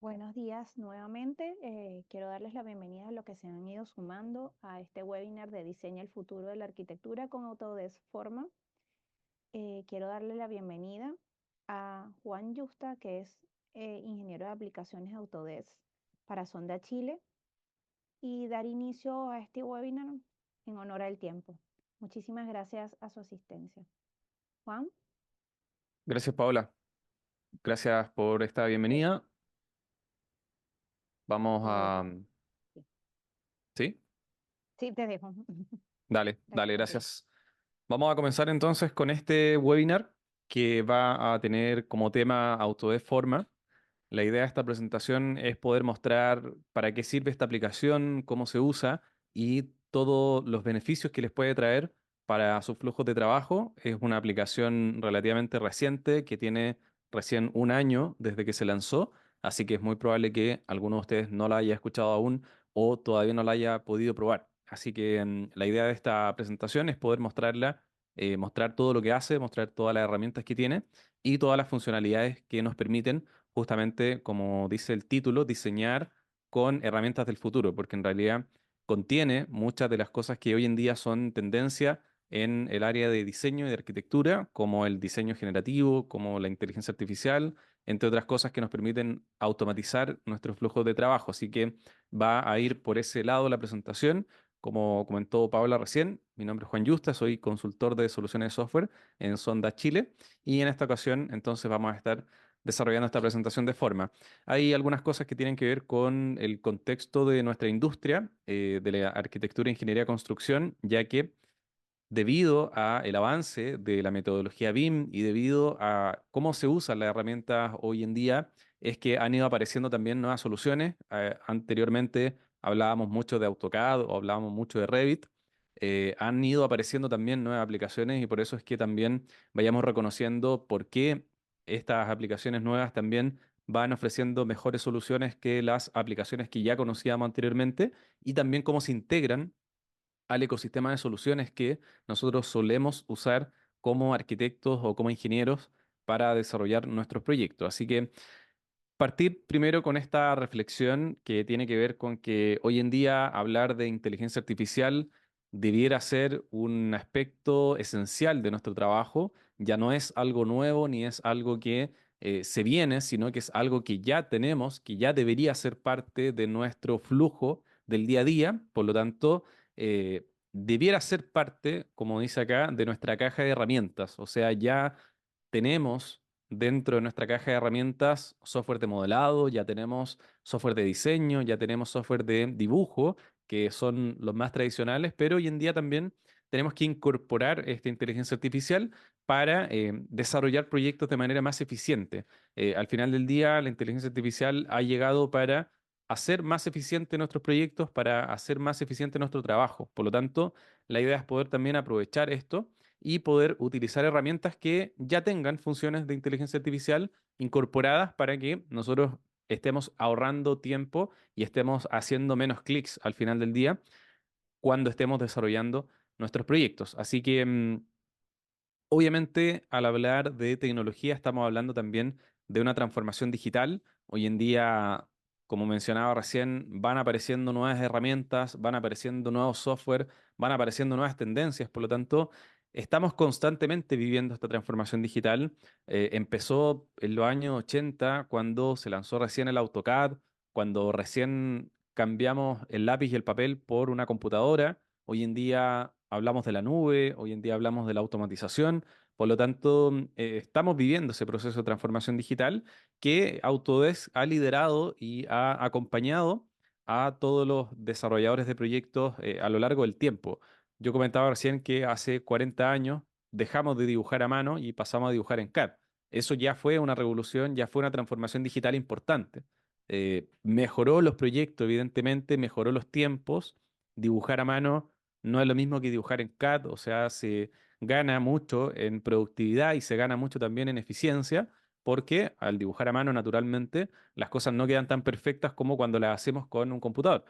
Buenos días nuevamente. Quiero darles la bienvenida a los que se han ido sumando a este webinar de Diseña el futuro de la arquitectura con Autodesk Forma. Quiero darle la bienvenida a Juan Yusta, que es ingeniero de aplicaciones de Autodesk para Sonda Chile, y dar inicio a este webinar en honor al tiempo. Muchísimas gracias a su asistencia. Juan. Gracias, Paola. Gracias por esta bienvenida. Vamos a... Sí, ¿Sí? sí, te dejo. Dale, Dale, dale, continúa. gracias. Vamos a comenzar entonces con este webinar que va a tener como tema Autodesk Forma. La idea de esta presentación es poder mostrar para qué sirve esta aplicación, cómo se usa y todos los beneficios que les puede traer para sus flujos de trabajo. Es una aplicación relativamente reciente que tiene recién un año desde que se lanzó, así que es muy probable que alguno de ustedes no la haya escuchado aún o todavía no la haya podido probar. Así que la idea de esta presentación es poder mostrarla, mostrar todo lo que hace, mostrar todas las herramientas que tiene y todas las funcionalidades que nos permiten justamente, como dice el título, diseñar con herramientas del futuro, porque en realidad contiene muchas de las cosas que hoy en día son tendencia en el área de diseño y de arquitectura, como el diseño generativo, como la inteligencia artificial, entre otras cosas que nos permiten automatizar nuestros flujos de trabajo. Así que va a ir por ese lado la presentación. Como comentó Paola recién, mi nombre es Juan Yusta, soy consultor de soluciones de software en Sonda Chile y en esta ocasión entonces vamos a estar desarrollando esta presentación de forma. Hay algunas cosas que tienen que ver con el contexto de nuestra industria, de la arquitectura, ingeniería, construcción, ya que debido a el avance de la metodología BIM y debido a cómo se usan las herramientas hoy en día, es que han ido apareciendo también nuevas soluciones. Anteriormente hablábamos mucho de AutoCAD o hablábamos mucho de Revit. Han ido apareciendo también nuevas aplicaciones y por eso es que también vayamos reconociendo por qué estas aplicaciones nuevas también van ofreciendo mejores soluciones que las aplicaciones que ya conocíamos anteriormente y también cómo se integran al ecosistema de soluciones que nosotros solemos usar como arquitectos o como ingenieros para desarrollar nuestros proyectos. Así que partir primero con esta reflexión que tiene que ver con que hoy en día hablar de inteligencia artificial debiera ser un aspecto esencial de nuestro trabajo. Ya no es algo nuevo ni es algo que se viene, sino que es algo que ya tenemos, que ya debería ser parte de nuestro flujo del día a día. Por lo tanto, debiera ser parte, como dice acá, de nuestra caja de herramientas. O sea, ya tenemos dentro de nuestra caja de herramientas software de modelado, ya tenemos software de diseño, ya tenemos software de dibujo, que son los más tradicionales, pero hoy en día también tenemos que incorporar esta inteligencia artificial para desarrollar proyectos de manera más eficiente. Al final del día, la inteligencia artificial ha llegado para hacer más eficiente nuestros proyectos, para hacer más eficiente nuestro trabajo. Por lo tanto, la idea es poder también aprovechar esto y poder utilizar herramientas que ya tengan funciones de inteligencia artificial incorporadas para que nosotros estemos ahorrando tiempo y estemos haciendo menos clics al final del día cuando estemos desarrollando nuestros proyectos. Así que obviamente, al hablar de tecnología, estamos hablando también de una transformación digital. Hoy en día, como mencionaba recién, van apareciendo nuevas herramientas, van apareciendo nuevos software, van apareciendo nuevas tendencias. Por lo tanto, estamos constantemente viviendo esta transformación digital. Empezó en los años 80, cuando se lanzó recién el AutoCAD, cuando recién cambiamos el lápiz y el papel por una computadora. Hoy en día hablamos de la nube, hoy en día hablamos de la automatización, por lo tanto, estamos viviendo ese proceso de transformación digital que Autodesk ha liderado y ha acompañado a todos los desarrolladores de proyectos a lo largo del tiempo. Yo comentaba recién que hace 40 años dejamos de dibujar a mano y pasamos a dibujar en CAD. Eso ya fue una revolución, ya fue una transformación digital importante. Mejoró los proyectos, evidentemente, mejoró los tiempos. Dibujar a mano no es lo mismo que dibujar en CAD, o sea, se gana mucho en productividad y se gana mucho también en eficiencia, porque al dibujar a mano, naturalmente, las cosas no quedan tan perfectas como cuando las hacemos con un computador.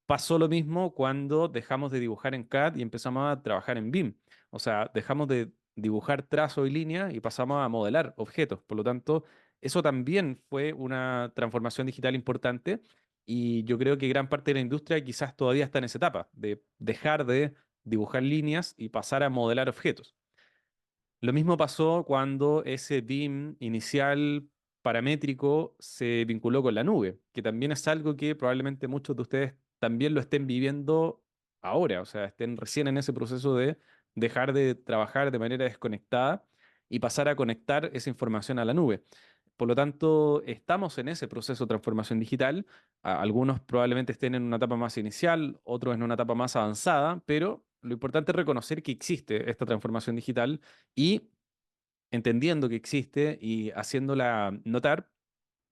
Pasó lo mismo cuando dejamos de dibujar en CAD y empezamos a trabajar en BIM. O sea, dejamos de dibujar trazo y línea y pasamos a modelar objetos. Por lo tanto, Eso también fue una transformación digital importante y yo creo que gran parte de la industria quizás todavía está en esa etapa, de dejar de dibujar líneas y pasar a modelar objetos. Lo mismo pasó cuando ese BIM inicial paramétrico se vinculó con la nube, que también es algo que probablemente muchos de ustedes también lo estén viviendo ahora, o sea, estén recién en ese proceso de dejar de trabajar de manera desconectada y pasar a conectar esa información a la nube. Por lo tanto, estamos en ese proceso de transformación digital. Algunos probablemente estén en una etapa más inicial, otros en una etapa más avanzada, pero lo importante es reconocer que existe esta transformación digital y entendiendo que existe y haciéndola notar,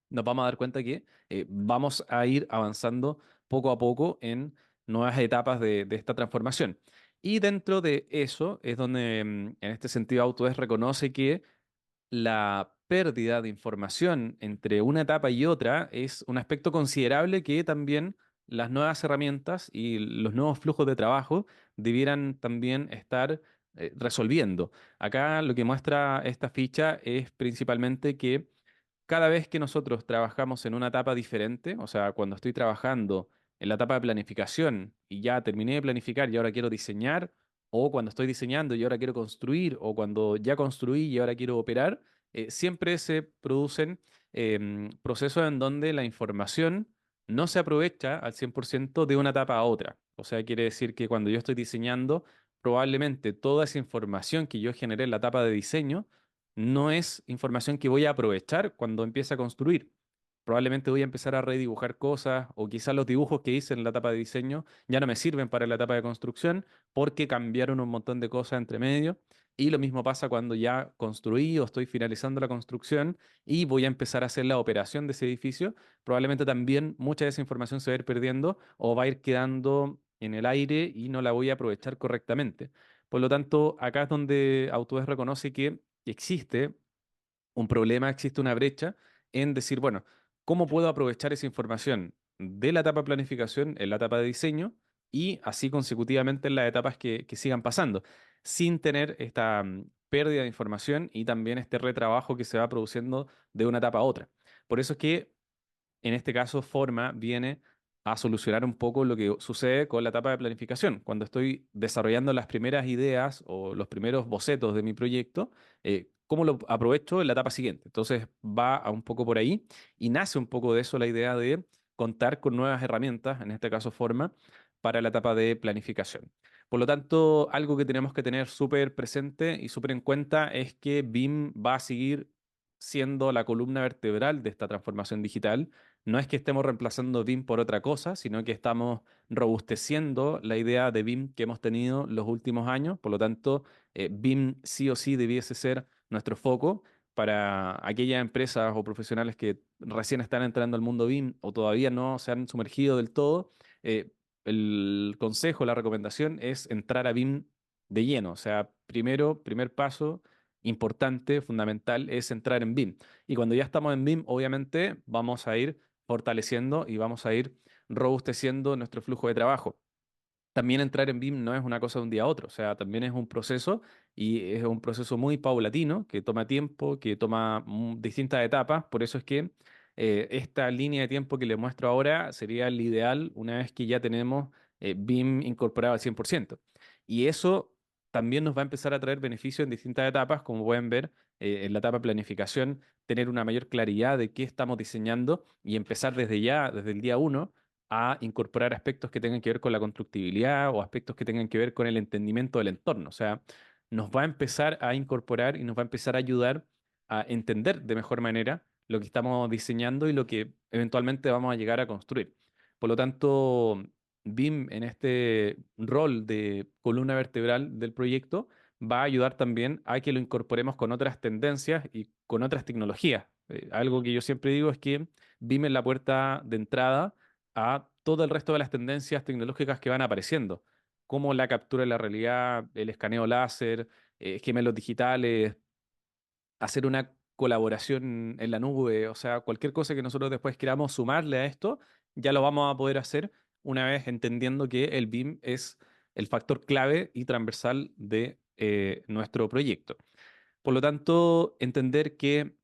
nos vamos a dar cuenta que vamos a ir avanzando poco a poco en nuevas etapas de esta transformación. Y dentro de eso es donde, en este sentido, Autodesk reconoce que la pérdida de información entre una etapa y otra es un aspecto considerable que también las nuevas herramientas y los nuevos flujos de trabajo debieran también estar resolviendo. Acá lo que muestra esta ficha es principalmente que cada vez que nosotros trabajamos en una etapa diferente, o sea, cuando estoy trabajando en la etapa de planificación y ya terminé de planificar y ahora quiero diseñar, o cuando estoy diseñando y ahora quiero construir, o cuando ya construí y ahora quiero operar, siempre se producen procesos en donde la información no se aprovecha al 100% de una etapa a otra. O sea, quiere decir que cuando yo estoy diseñando, probablemente toda esa información que yo generé en la etapa de diseño, no es información que voy a aprovechar cuando empiece a construir. Probablemente voy a empezar a redibujar cosas o quizás los dibujos que hice en la etapa de diseño ya no me sirven para la etapa de construcción porque cambiaron un montón de cosas entre medio. Y lo mismo pasa cuando ya construí o estoy finalizando la construcción y voy a empezar a hacer la operación de ese edificio. Probablemente también mucha de esa información se va a ir perdiendo o va a ir quedando en el aire y no la voy a aprovechar correctamente. Por lo tanto, acá es donde Autodesk reconoce que existe un problema, existe una brecha en decir, bueno, ¿cómo puedo aprovechar esa información de la etapa de planificación en la etapa de diseño y así consecutivamente en las etapas que sigan pasando, sin tener esta pérdida de información y también este retrabajo que se va produciendo de una etapa a otra? Por eso es que en este caso, Forma viene a solucionar un poco lo que sucede con la etapa de planificación. Cuando estoy desarrollando las primeras ideas o los primeros bocetos de mi proyecto, ¿cómo lo aprovecho en la etapa siguiente? Entonces va a un poco por ahí y nace un poco de eso la idea de contar con nuevas herramientas, en este caso Forma, para la etapa de planificación. Por lo tanto, algo que tenemos que tener súper presente y súper en cuenta es que BIM va a seguir siendo la columna vertebral de esta transformación digital. No es que estemos reemplazando BIM por otra cosa, sino que estamos robusteciendo la idea de BIM que hemos tenido los últimos años. Por lo tanto, BIM sí o sí debiese ser nuestro foco para aquellas empresas o profesionales que recién están entrando al mundo BIM o todavía no se han sumergido del todo. El consejo, la recomendación es entrar a BIM de lleno. O sea, primero, primer paso importante, fundamental, es entrar en BIM. Y cuando ya estamos en BIM, obviamente vamos a ir fortaleciendo y vamos a ir robusteciendo nuestro flujo de trabajo. También entrar en BIM no es una cosa de un día a otro, o sea, también es un proceso y es un proceso muy paulatino, que toma tiempo, que toma distintas etapas. Por eso es que esta línea de tiempo que les muestro ahora sería el ideal una vez que ya tenemos BIM incorporado al 100%. Y eso también nos va a empezar a traer beneficios en distintas etapas, como pueden ver en la etapa de planificación, tener una mayor claridad de qué estamos diseñando y empezar desde ya, desde el día uno a incorporar aspectos que tengan que ver con la constructibilidad o aspectos que tengan que ver con el entendimiento del entorno. O sea, nos va a empezar a incorporar y nos va a empezar a ayudar a entender de mejor manera lo que estamos diseñando y lo que eventualmente vamos a llegar a construir. Por lo tanto, BIM en este rol de columna vertebral del proyecto va a ayudar también a que lo incorporemos con otras tendencias y con otras tecnologías. Algo que yo siempre digo es que BIM es la puerta de entrada a todo el resto de las tendencias tecnológicas que van apareciendo, como la captura de la realidad, el escaneo láser, gemelos digitales, hacer una colaboración en la nube, o sea, cualquier cosa que nosotros después queramos sumarle a esto, ya lo vamos a poder hacer una vez entendiendo que el BIM es el factor clave y transversal de nuestro proyecto. Por lo tanto, entender que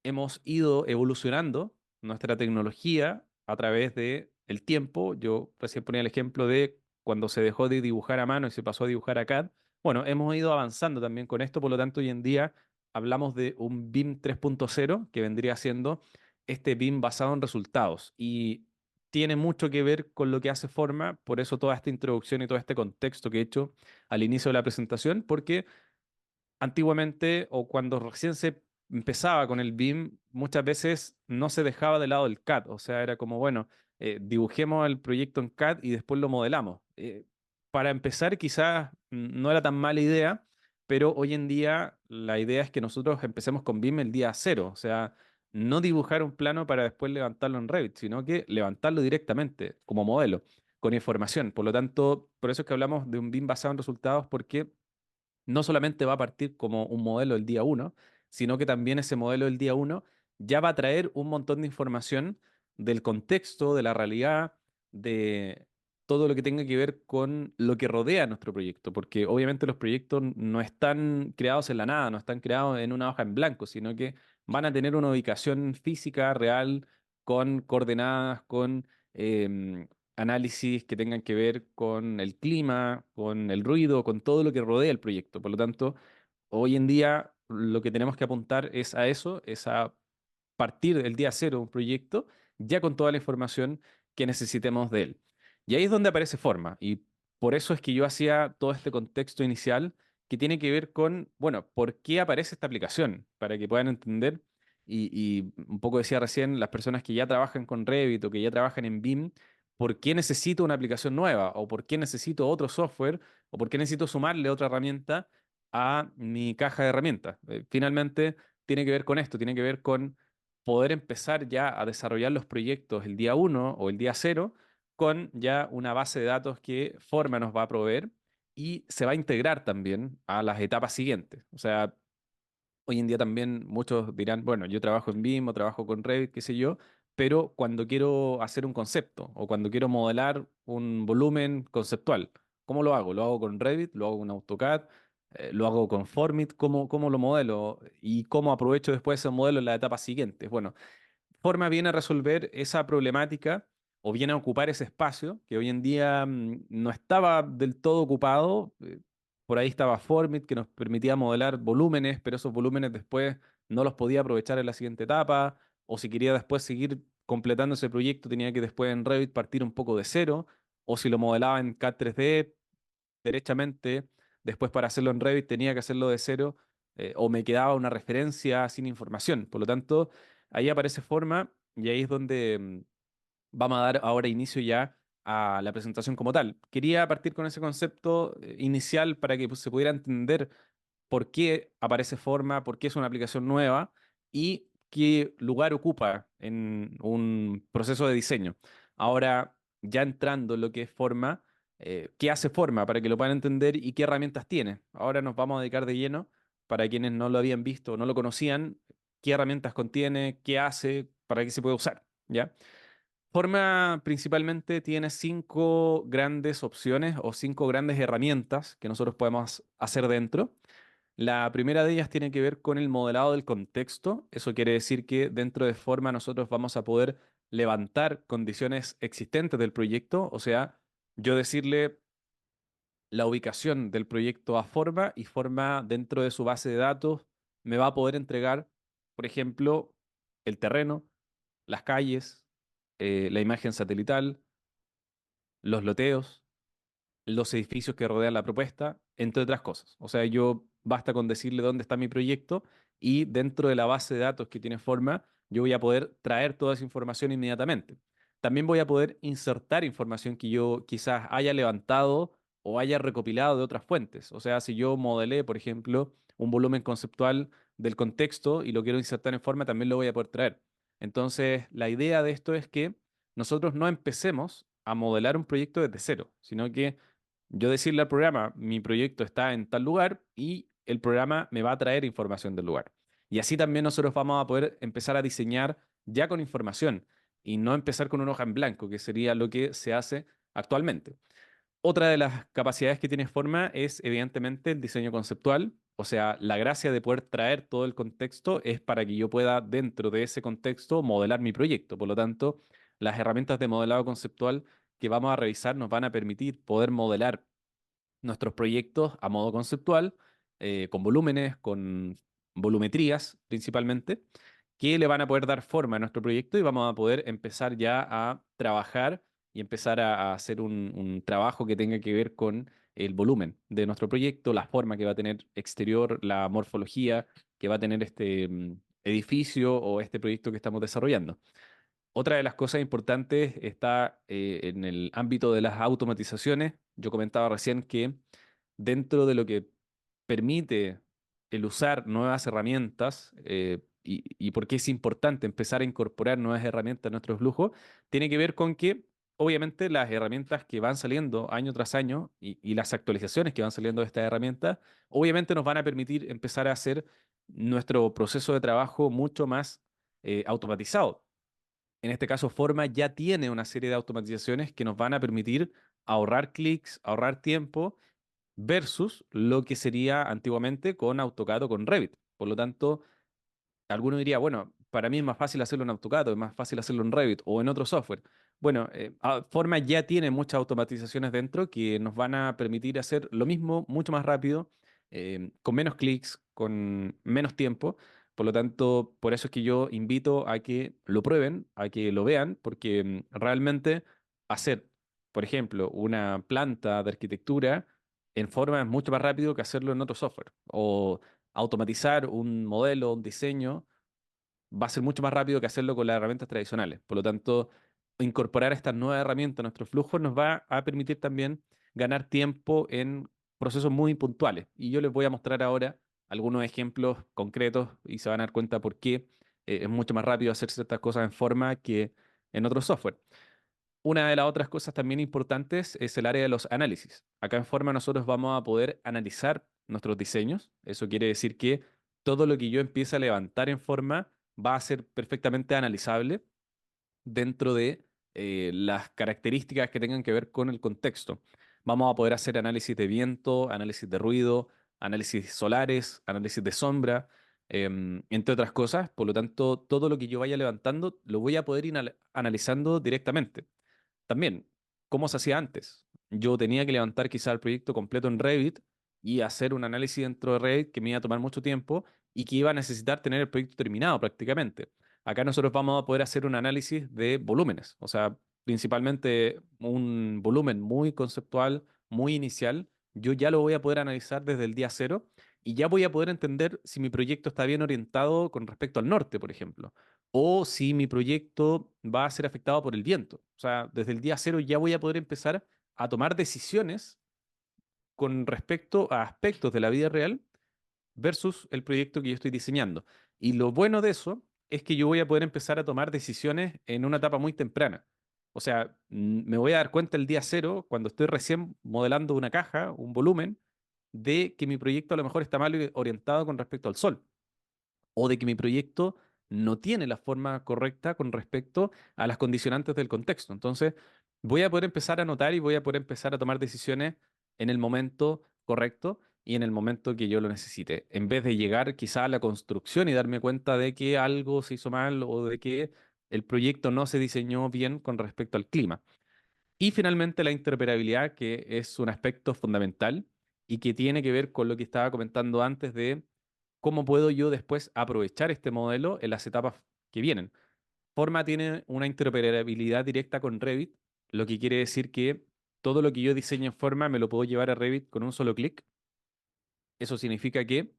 hemos ido evolucionando nuestra tecnología a través de el tiempo. Yo recién ponía el ejemplo de cuando se dejó de dibujar a mano y se pasó a dibujar a CAD. Bueno, hemos ido avanzando también con esto, por lo tanto, hoy en día hablamos de un BIM 3.0, que vendría siendo este BIM basado en resultados. Y tiene mucho que ver con lo que hace Forma, por eso toda esta introducción y todo este contexto que he hecho al inicio de la presentación, porque antiguamente o cuando recién se empezaba con el BIM, muchas veces no se dejaba de lado el CAD. O sea, era como, bueno, dibujemos el proyecto en CAD y después lo modelamos. Para empezar, quizás no era tan mala idea, pero hoy en día la idea es que nosotros empecemos con BIM el día cero. O sea, no dibujar un plano para después levantarlo en Revit, sino que levantarlo directamente como modelo, con información. Por lo tanto, por eso es que hablamos de un BIM basado en resultados, porque no solamente va a partir como un modelo el día uno, sino que también ese modelo del día uno ya va a traer un montón de información del contexto, de la realidad, de todo lo que tenga que ver con lo que rodea nuestro proyecto, porque obviamente los proyectos no están creados en la nada, no están creados en una hoja en blanco, sino que van a tener una ubicación física real, con coordenadas, con análisis que tengan que ver con el clima, con el ruido, con todo lo que rodea el proyecto. Por lo tanto, hoy en día lo que tenemos que apuntar es a eso, es a partir del día cero de un proyecto, ya con toda la información que necesitemos de él. Y ahí es donde aparece Forma. Y por eso es que yo hacía todo este contexto inicial que tiene que ver con, bueno, ¿por qué aparece esta aplicación? Para que puedan entender. Y un poco decía recién, las personas que ya trabajan con Revit o que ya trabajan en BIM, ¿por qué necesito una aplicación nueva? ¿O por qué necesito otro software? ¿O por qué necesito sumarle otra herramienta a mi caja de herramientas? Finalmente, tiene que ver con esto, tiene que ver con poder empezar ya a desarrollar los proyectos el día uno o el día cero con ya una base de datos que Forma nos va a proveer y se va a integrar también a las etapas siguientes. O sea, hoy en día también muchos dirán, bueno, yo trabajo en BIM o trabajo con Revit, qué sé yo, pero cuando quiero hacer un concepto o cuando quiero modelar un volumen conceptual, ¿cómo lo hago? ¿Lo hago con Revit? ¿Lo hago con AutoCAD? ¿Lo hago con Formit? ¿Cómo lo modelo? ¿Y cómo aprovecho después ese modelo en la etapa siguiente? Bueno, Forma viene a resolver esa problemática o viene a ocupar ese espacio que hoy en día no estaba del todo ocupado. Por ahí estaba Formit, que nos permitía modelar volúmenes, pero esos volúmenes después no los podía aprovechar en la siguiente etapa, o si quería después seguir completando ese proyecto, tenía que después en Revit partir un poco de cero, o si lo modelaba en CAD 3D derechamente, después para hacerlo en Revit tenía que hacerlo de cero, o me quedaba una referencia sin información. Por lo tanto, ahí aparece Forma y ahí es donde vamos a dar ahora inicio ya a la presentación como tal. Quería partir con ese concepto inicial para que pues, se pudiera entender por qué aparece Forma, por qué es una aplicación nueva y qué lugar ocupa en un proceso de diseño. Ahora, ya entrando en lo que es Forma, ¿qué hace Forma para que lo puedan entender y qué herramientas tiene? Ahora nos vamos a dedicar de lleno, para quienes no lo habían visto o no lo conocían, qué herramientas contiene, qué hace, para qué se puede usar, ¿ya? Forma principalmente tiene cinco grandes opciones o cinco grandes herramientas que nosotros podemos hacer dentro. La primera de ellas tiene que ver con el modelado del contexto. Eso quiere decir que dentro de Forma nosotros vamos a poder levantar condiciones existentes del proyecto, o sea, yo decirle la ubicación del proyecto a Forma y Forma dentro de su base de datos me va a poder entregar, por ejemplo, el terreno, las calles, la imagen satelital, los loteos, los edificios que rodean la propuesta, entre otras cosas. O sea, yo basta con decirle dónde está mi proyecto y dentro de la base de datos que tiene Forma, yo voy a poder traer toda esa información inmediatamente. También voy a poder insertar información que yo quizás haya levantado o haya recopilado de otras fuentes. O sea, si yo modelé, por ejemplo, un volumen conceptual del contexto y lo quiero insertar en Forma, también lo voy a poder traer. Entonces, la idea de esto es que nosotros no empecemos a modelar un proyecto desde cero, sino que yo decirle al programa, mi proyecto está en tal lugar y el programa me va a traer información del lugar. Y así también nosotros vamos a poder empezar a diseñar ya con información y no empezar con una hoja en blanco, que sería lo que se hace actualmente. Otra de las capacidades que tiene Forma es evidentemente el diseño conceptual. O sea, la gracia de poder traer todo el contexto es para que yo pueda, dentro de ese contexto, modelar mi proyecto. Por lo tanto, las herramientas de modelado conceptual que vamos a revisar nos van a permitir poder modelar nuestros proyectos a modo conceptual, con volúmenes, con volumetrías principalmente, que le van a poder dar forma a nuestro proyecto y vamos a poder empezar ya a trabajar y empezar a hacer un trabajo que tenga que ver con el volumen de nuestro proyecto, la forma que va a tener exterior, la morfología que va a tener este edificio o este proyecto que estamos desarrollando. Otra de las cosas importantes está en el ámbito de las automatizaciones. Yo comentaba recién que dentro de lo que permite el usar nuevas herramientas y por qué es importante empezar a incorporar nuevas herramientas a nuestro flujo, tiene que ver con que obviamente las herramientas que van saliendo año tras año y las actualizaciones que van saliendo de estas herramientas, obviamente nos van a permitir empezar a hacer nuestro proceso de trabajo mucho más automatizado. En este caso, Forma ya tiene una serie de automatizaciones que nos van a permitir ahorrar clics, ahorrar tiempo versus lo que sería antiguamente con AutoCAD o con Revit. Por lo tanto, alguno diría, bueno, para mí es más fácil hacerlo en AutoCAD, o es más fácil hacerlo en Revit o en otro software. Bueno, Forma ya tiene muchas automatizaciones dentro que nos van a permitir hacer lo mismo mucho más rápido, con menos clics, con menos tiempo. Por lo tanto, por eso es que yo invito a que lo prueben, a que lo vean, porque realmente hacer, por ejemplo, una planta de arquitectura en Forma es mucho más rápido que hacerlo en otro software. O automatizar un modelo, un diseño, va a ser mucho más rápido que hacerlo con las herramientas tradicionales. Por lo tanto, incorporar estas nuevas herramientas a nuestro flujo nos va a permitir también ganar tiempo en procesos muy puntuales. Y yo les voy a mostrar ahora algunos ejemplos concretos y se van a dar cuenta por qué es mucho más rápido hacer ciertas cosas en forma que en otro software. Una de las otras cosas también importantes es el área de los análisis. Acá en Forma nosotros vamos a poder analizar nuestros diseños. Eso quiere decir que todo lo que yo empiece a levantar en Forma va a ser perfectamente analizable dentro de las características que tengan que ver con el contexto. Vamos a poder hacer análisis de viento, análisis de ruido, análisis solares, análisis de sombra, entre otras cosas. Por lo tanto, todo lo que yo vaya levantando lo voy a poder ir analizando directamente. También, ¿cómo se hacía antes? Yo tenía que levantar quizá el proyecto completo en Revit y hacer un análisis dentro de Revit que me iba a tomar mucho tiempo y que iba a necesitar tener el proyecto terminado prácticamente. Acá nosotros vamos a poder hacer un análisis de volúmenes, o sea, principalmente un volumen muy conceptual, muy inicial. Yo ya lo voy a poder analizar desde el día cero y ya voy a poder entender si mi proyecto está bien orientado con respecto al norte, por ejemplo, o si mi proyecto va a ser afectado por el viento. O sea, desde el día cero ya voy a poder empezar a tomar decisiones con respecto a aspectos de la vida real versus el proyecto que yo estoy diseñando. Y lo bueno de eso es que yo voy a poder empezar a tomar decisiones en una etapa muy temprana. O sea, me voy a dar cuenta el día cero, cuando estoy recién modelando una caja, un volumen, de que mi proyecto a lo mejor está mal orientado con respecto al sol o de que mi proyecto no tiene la forma correcta con respecto a las condicionantes del contexto. Entonces, voy a poder empezar a notar y voy a poder empezar a tomar decisiones en el momento correcto y en el momento que yo lo necesite, en vez de llegar quizá a la construcción y darme cuenta de que algo se hizo mal o de que el proyecto no se diseñó bien con respecto al clima. Y finalmente la interoperabilidad, que es un aspecto fundamental y que tiene que ver con lo que estaba comentando antes de cómo puedo yo después aprovechar este modelo en las etapas que vienen. Forma tiene una interoperabilidad directa con Revit, lo que quiere decir que todo lo que yo diseño en Forma me lo puedo llevar a Revit con un solo clic. Eso significa que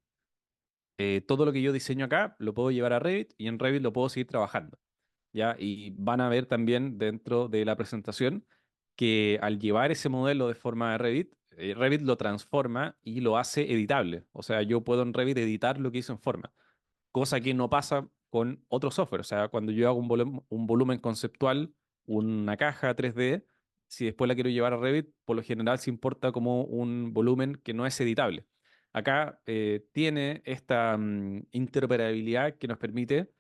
todo lo que yo diseño acá lo puedo llevar a Revit y en Revit lo puedo seguir trabajando. ¿Ya? Y van a ver también dentro de la presentación que al llevar ese modelo de forma de Revit, Revit lo transforma y lo hace editable. O sea, yo puedo en Revit editar lo que hizo en forma, cosa que no pasa con otro software. O sea, cuando yo hago un volumen conceptual, una caja 3D, si después la quiero llevar a Revit, por lo general se importa como un volumen que no es editable. Acá tiene esta interoperabilidad que nos permite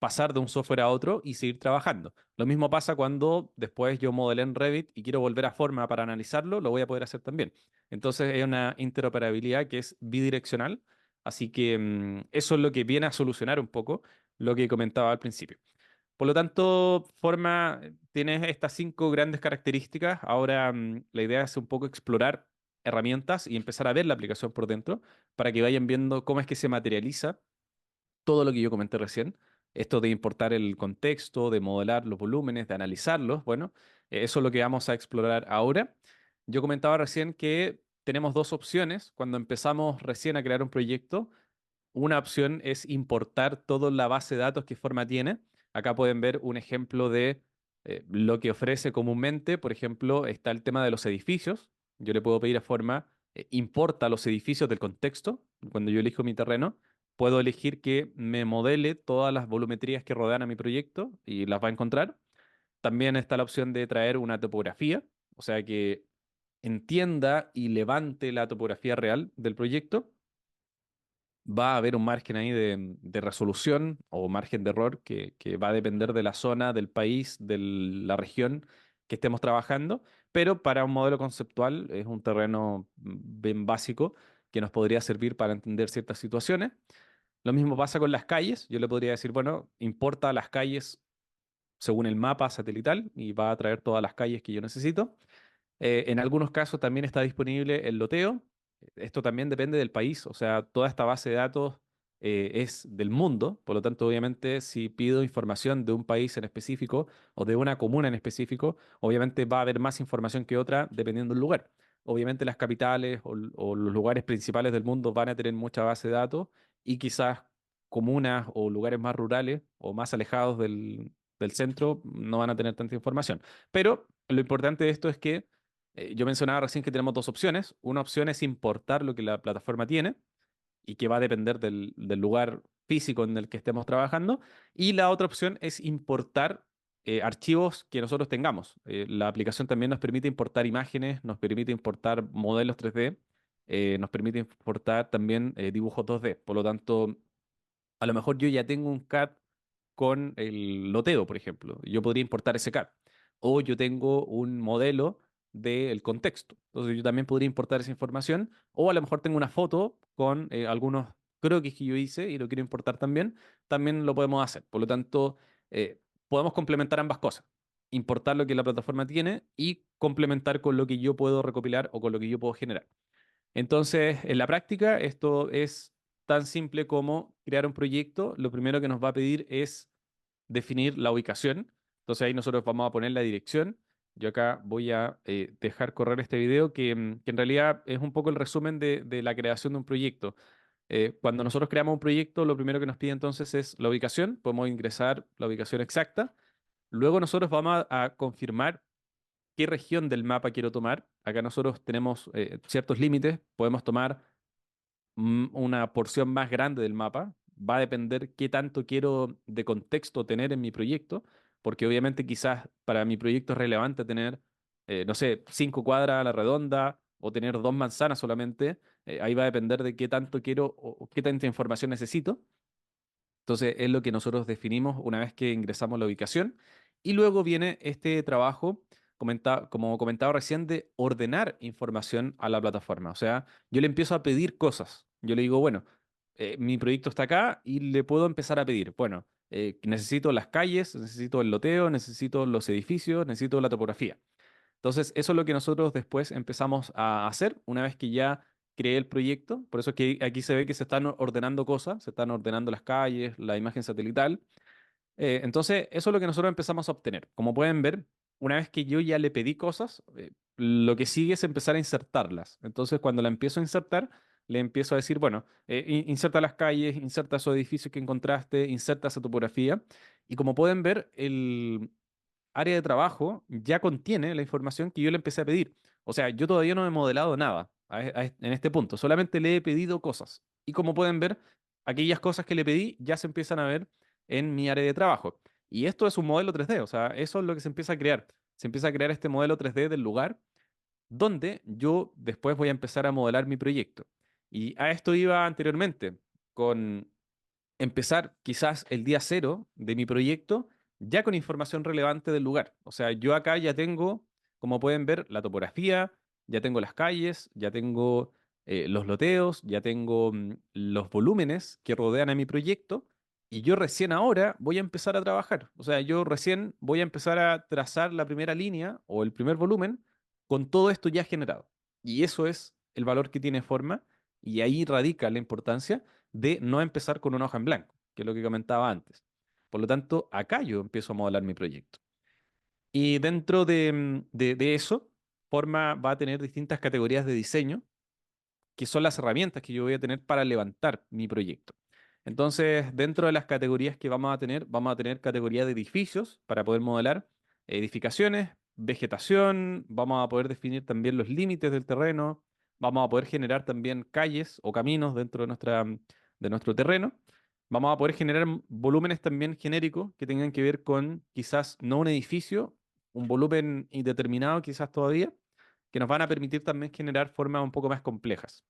pasar de un software a otro y seguir trabajando. Lo mismo pasa cuando después yo modelé en Revit y quiero volver a Forma para analizarlo, lo voy a poder hacer también. Entonces es una interoperabilidad que es bidireccional, así que eso es lo que viene a solucionar un poco lo que comentaba al principio. Por lo tanto, Forma tiene estas 5 grandes características. Ahora la idea es un poco explorar herramientas y empezar a ver la aplicación por dentro para que vayan viendo cómo es que se materializa todo lo que yo comenté recién. Esto de importar el contexto, de modelar los volúmenes, de analizarlos. Bueno, eso es lo que vamos a explorar ahora. Yo comentaba recién que tenemos dos opciones cuando empezamos recién a crear un proyecto. Una opción es importar toda la base de datos que Forma tiene. Acá pueden ver un ejemplo de lo que ofrece comúnmente. Por ejemplo, está el tema de los edificios. Yo le puedo pedir a Forma, importa los edificios del contexto. Cuando yo elijo mi terreno, puedo elegir que me modele todas las volumetrías que rodean a mi proyecto y las va a encontrar. También está la opción de traer una topografía, o sea que entienda y levante la topografía real del proyecto. Va a haber un margen ahí de resolución o margen de error que va a depender de la zona, del país, de la región que estemos trabajando, pero para un modelo conceptual es un terreno bien básico que nos podría servir para entender ciertas situaciones. Lo mismo pasa con las calles. Yo le podría decir, bueno, importa las calles según el mapa satelital y va a traer todas las calles que yo necesito. En algunos casos también está disponible el loteo. Esto también depende del país, o sea, toda esta base de datos es del mundo, por lo tanto, obviamente, si pido información de un país en específico o de una comuna en específico, obviamente va a haber más información que otra dependiendo del lugar. Obviamente las capitales o los lugares principales del mundo van a tener mucha base de datos y quizás comunas o lugares más rurales o más alejados del centro no van a tener tanta información. Pero lo importante de esto es que yo mencionaba recién que tenemos dos opciones. Una opción es importar lo que la plataforma tiene y que va a depender del lugar físico en el que estemos trabajando. Y la otra opción es importar archivos que nosotros tengamos. La aplicación también nos permite importar imágenes, nos permite importar modelos 3D, nos permite importar también dibujos 2D. Por lo tanto, a lo mejor yo ya tengo un CAD con el loteo, por ejemplo. Yo podría importar ese CAD. O yo tengo un modelo del contexto. Entonces yo también podría importar esa información. O a lo mejor tengo una foto con algunos croquis que yo hice y lo quiero importar también. También lo podemos hacer. Por lo tanto, podemos complementar ambas cosas. Importar lo que la plataforma tiene y complementar con lo que yo puedo recopilar o con lo que yo puedo generar. Entonces, en la práctica, esto es tan simple como crear un proyecto. Lo primero que nos va a pedir es definir la ubicación. Entonces ahí nosotros vamos a poner la dirección. Yo acá voy a dejar correr este video que en realidad es un poco el resumen de la creación de un proyecto. Cuando nosotros creamos un proyecto, lo primero que nos pide entonces es la ubicación. Podemos ingresar la ubicación exacta. Luego nosotros vamos a confirmar qué región del mapa quiero tomar. Acá nosotros tenemos ciertos límites. Podemos tomar una porción más grande del mapa. Va a depender qué tanto quiero de contexto tener en mi proyecto, porque obviamente quizás para mi proyecto es relevante tener, no sé, 5 cuadras a la redonda o tener 2 manzanas solamente. Ahí va a depender de qué tanto quiero o qué tanta información necesito. Entonces es lo que nosotros definimos una vez que ingresamos la ubicación. Y luego viene este trabajo, como comentaba recién, de ordenar información a la plataforma. O sea, yo le empiezo a pedir cosas. Yo le digo, bueno, mi proyecto está acá y le puedo empezar a pedir, bueno, necesito las calles, necesito el loteo, necesito los edificios, necesito la topografía. Entonces, eso es lo que nosotros después empezamos a hacer una vez que ya creé el proyecto. Por eso es que aquí se ve que se están ordenando cosas, se están ordenando las calles, la imagen satelital. Entonces, eso es lo que nosotros empezamos a obtener. Como pueden ver, una vez que yo ya le pedí cosas, lo que sigue es empezar a insertarlas. Entonces, cuando la empiezo a insertar, le empiezo a decir, bueno, inserta las calles, inserta esos edificios que encontraste, inserta esa topografía. Y como pueden ver, el área de trabajo ya contiene la información que yo le empecé a pedir. O sea, yo todavía no he modelado nada en este punto, solamente le he pedido cosas. Y como pueden ver, aquellas cosas que le pedí ya se empiezan a ver en mi área de trabajo. Y esto es un modelo 3D, o sea, eso es lo que se empieza a crear. Se empieza a crear este modelo 3D del lugar donde yo después voy a empezar a modelar mi proyecto. Y a esto iba anteriormente, con empezar quizás el día cero de mi proyecto ya con información relevante del lugar. O sea, yo acá ya tengo, como pueden ver, la topografía, ya tengo las calles, ya tengo los loteos, ya tengo los volúmenes que rodean a mi proyecto y yo recién ahora voy a empezar a trabajar. O sea, yo recién voy a empezar a trazar la primera línea o el primer volumen con todo esto ya generado. Y eso es el valor que tiene forma y ahí radica la importancia de no empezar con una hoja en blanco, que es lo que comentaba antes. Por lo tanto, acá yo empiezo a modelar mi proyecto. Y dentro de eso, Forma va a tener distintas categorías de diseño, que son las herramientas que yo voy a tener para levantar mi proyecto. Entonces, dentro de las categorías que vamos a tener categoría de edificios para poder modelar edificaciones, vegetación, vamos a poder definir también los límites del terreno, vamos a poder generar también calles o caminos dentro de nuestro terreno. Vamos a poder generar volúmenes también genéricos que tengan que ver con quizás no un edificio, un volumen indeterminado quizás todavía, que nos van a permitir también generar formas un poco más complejas.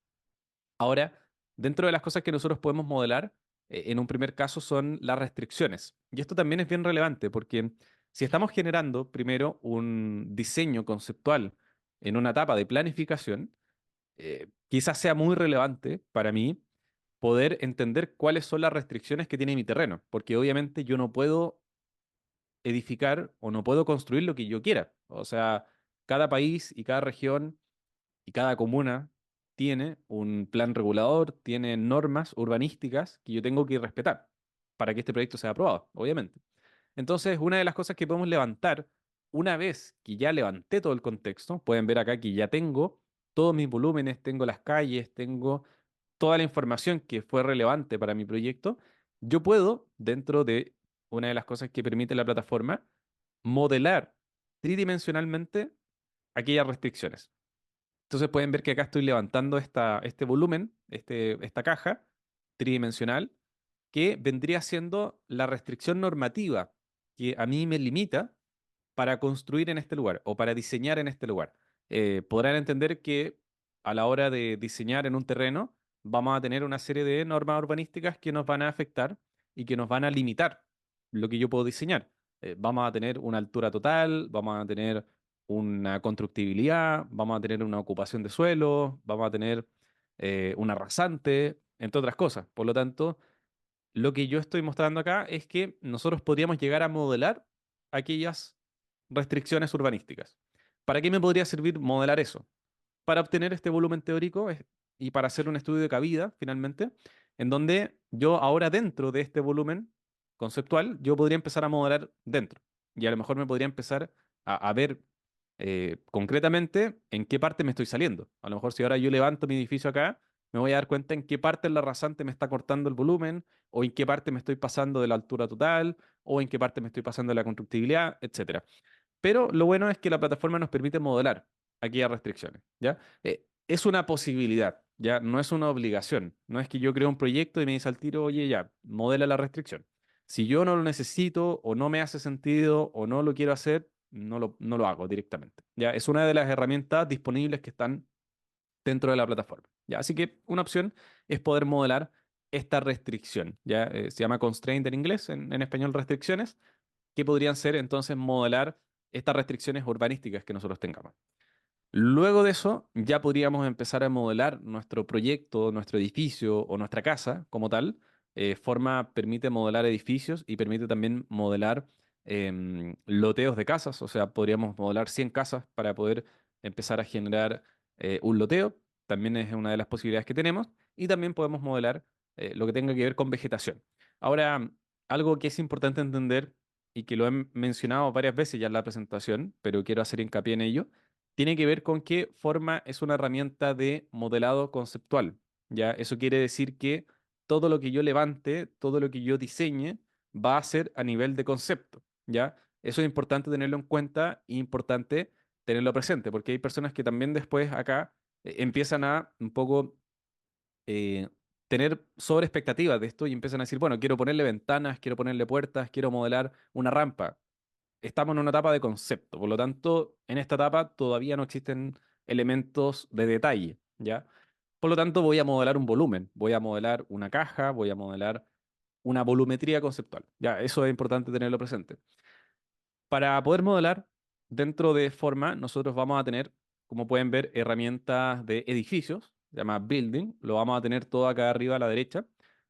Ahora, dentro de las cosas que nosotros podemos modelar, en un primer caso son las restricciones. Y esto también es bien relevante porque si estamos generando primero un diseño conceptual en una etapa de planificación, quizás sea muy relevante para mí poder entender cuáles son las restricciones que tiene mi terreno, porque obviamente yo no puedo edificar o no puedo construir lo que yo quiera. O sea, cada país y cada región y cada comuna tiene un plan regulador, tiene normas urbanísticas que yo tengo que respetar para que este proyecto sea aprobado, obviamente. Entonces, una de las cosas que podemos levantar, una vez que ya levanté todo el contexto, pueden ver acá que ya tengo todos mis volúmenes, tengo las calles, tengo toda la información que fue relevante para mi proyecto, yo puedo, dentro de una de las cosas que permite la plataforma, modelar tridimensionalmente aquellas restricciones. Entonces pueden ver que acá estoy levantando este volumen, esta caja tridimensional, que vendría siendo la restricción normativa que a mí me limita para construir en este lugar o para diseñar en este lugar. Podrán entender que a la hora de diseñar en un terreno vamos a tener una serie de normas urbanísticas que nos van a afectar y que nos van a limitar lo que yo puedo diseñar. Vamos a tener una altura total, vamos a tener una constructibilidad, vamos a tener una ocupación de suelo, vamos a tener una rasante, entre otras cosas. Por lo tanto, lo que yo estoy mostrando acá es que nosotros podríamos llegar a modelar aquellas restricciones urbanísticas. ¿Para qué me podría servir modelar eso? Para obtener este volumen teórico y para hacer un estudio de cabida, finalmente, en donde yo ahora dentro de este volumen conceptual, yo podría empezar a modelar dentro. Y a lo mejor me podría empezar a ver concretamente en qué parte me estoy saliendo. A lo mejor si ahora yo levanto mi edificio acá, me voy a dar cuenta en qué parte en la rasante me está cortando el volumen, o en qué parte me estoy pasando de la altura total, o en qué parte me estoy pasando de la constructibilidad, etcétera. Pero lo bueno es que la plataforma nos permite modelar aquellas restricciones, ¿ya? Es una posibilidad, ¿ya? No es una obligación. No es que yo creo un proyecto y me dice al tiro, oye, ya, modela la restricción. Si yo no lo necesito o no me hace sentido o no lo quiero hacer, no lo hago directamente, ¿ya? Es una de las herramientas disponibles que están dentro de la plataforma, ¿ya? Así que una opción es poder modelar esta restricción, ¿ya? Se llama constraint en inglés, en español restricciones, que podrían ser entonces modelar estas restricciones urbanísticas que nosotros tengamos. Luego de eso, ya podríamos empezar a modelar nuestro proyecto, nuestro edificio o nuestra casa como tal. Forma permite modelar edificios y permite también modelar loteos de casas. O sea, podríamos modelar 100 casas para poder empezar a generar un loteo. También es una de las posibilidades que tenemos. Y también podemos modelar lo que tenga que ver con vegetación. Ahora, algo que es importante entender y que lo he mencionado varias veces ya en la presentación, pero quiero hacer hincapié en ello tiene que ver con que Forma es una herramienta de modelado conceptual. ¿Ya? Eso quiere decir que todo lo que yo levante, todo lo que yo diseñe, va a ser a nivel de concepto. ¿Ya? Eso es importante tenerlo en cuenta e importante tenerlo presente, porque hay personas que también después acá empiezan a un poco eh, tener sobre expectativas de esto y empiezan a decir, bueno, quiero ponerle ventanas, quiero ponerle puertas, quiero modelar una rampa estamos en una etapa de concepto, por lo tanto, en esta etapa todavía no existen elementos de detalle, ¿ya? Por lo tanto, voy a modelar un volumen, voy a modelar una caja, voy a modelar una volumetría conceptual. Ya, eso es importante tenerlo presente. Para poder modelar dentro de Forma, nosotros vamos a tener, como pueden ver, herramientas de edificios, se llama Building, lo vamos a tener todo acá arriba a la derecha.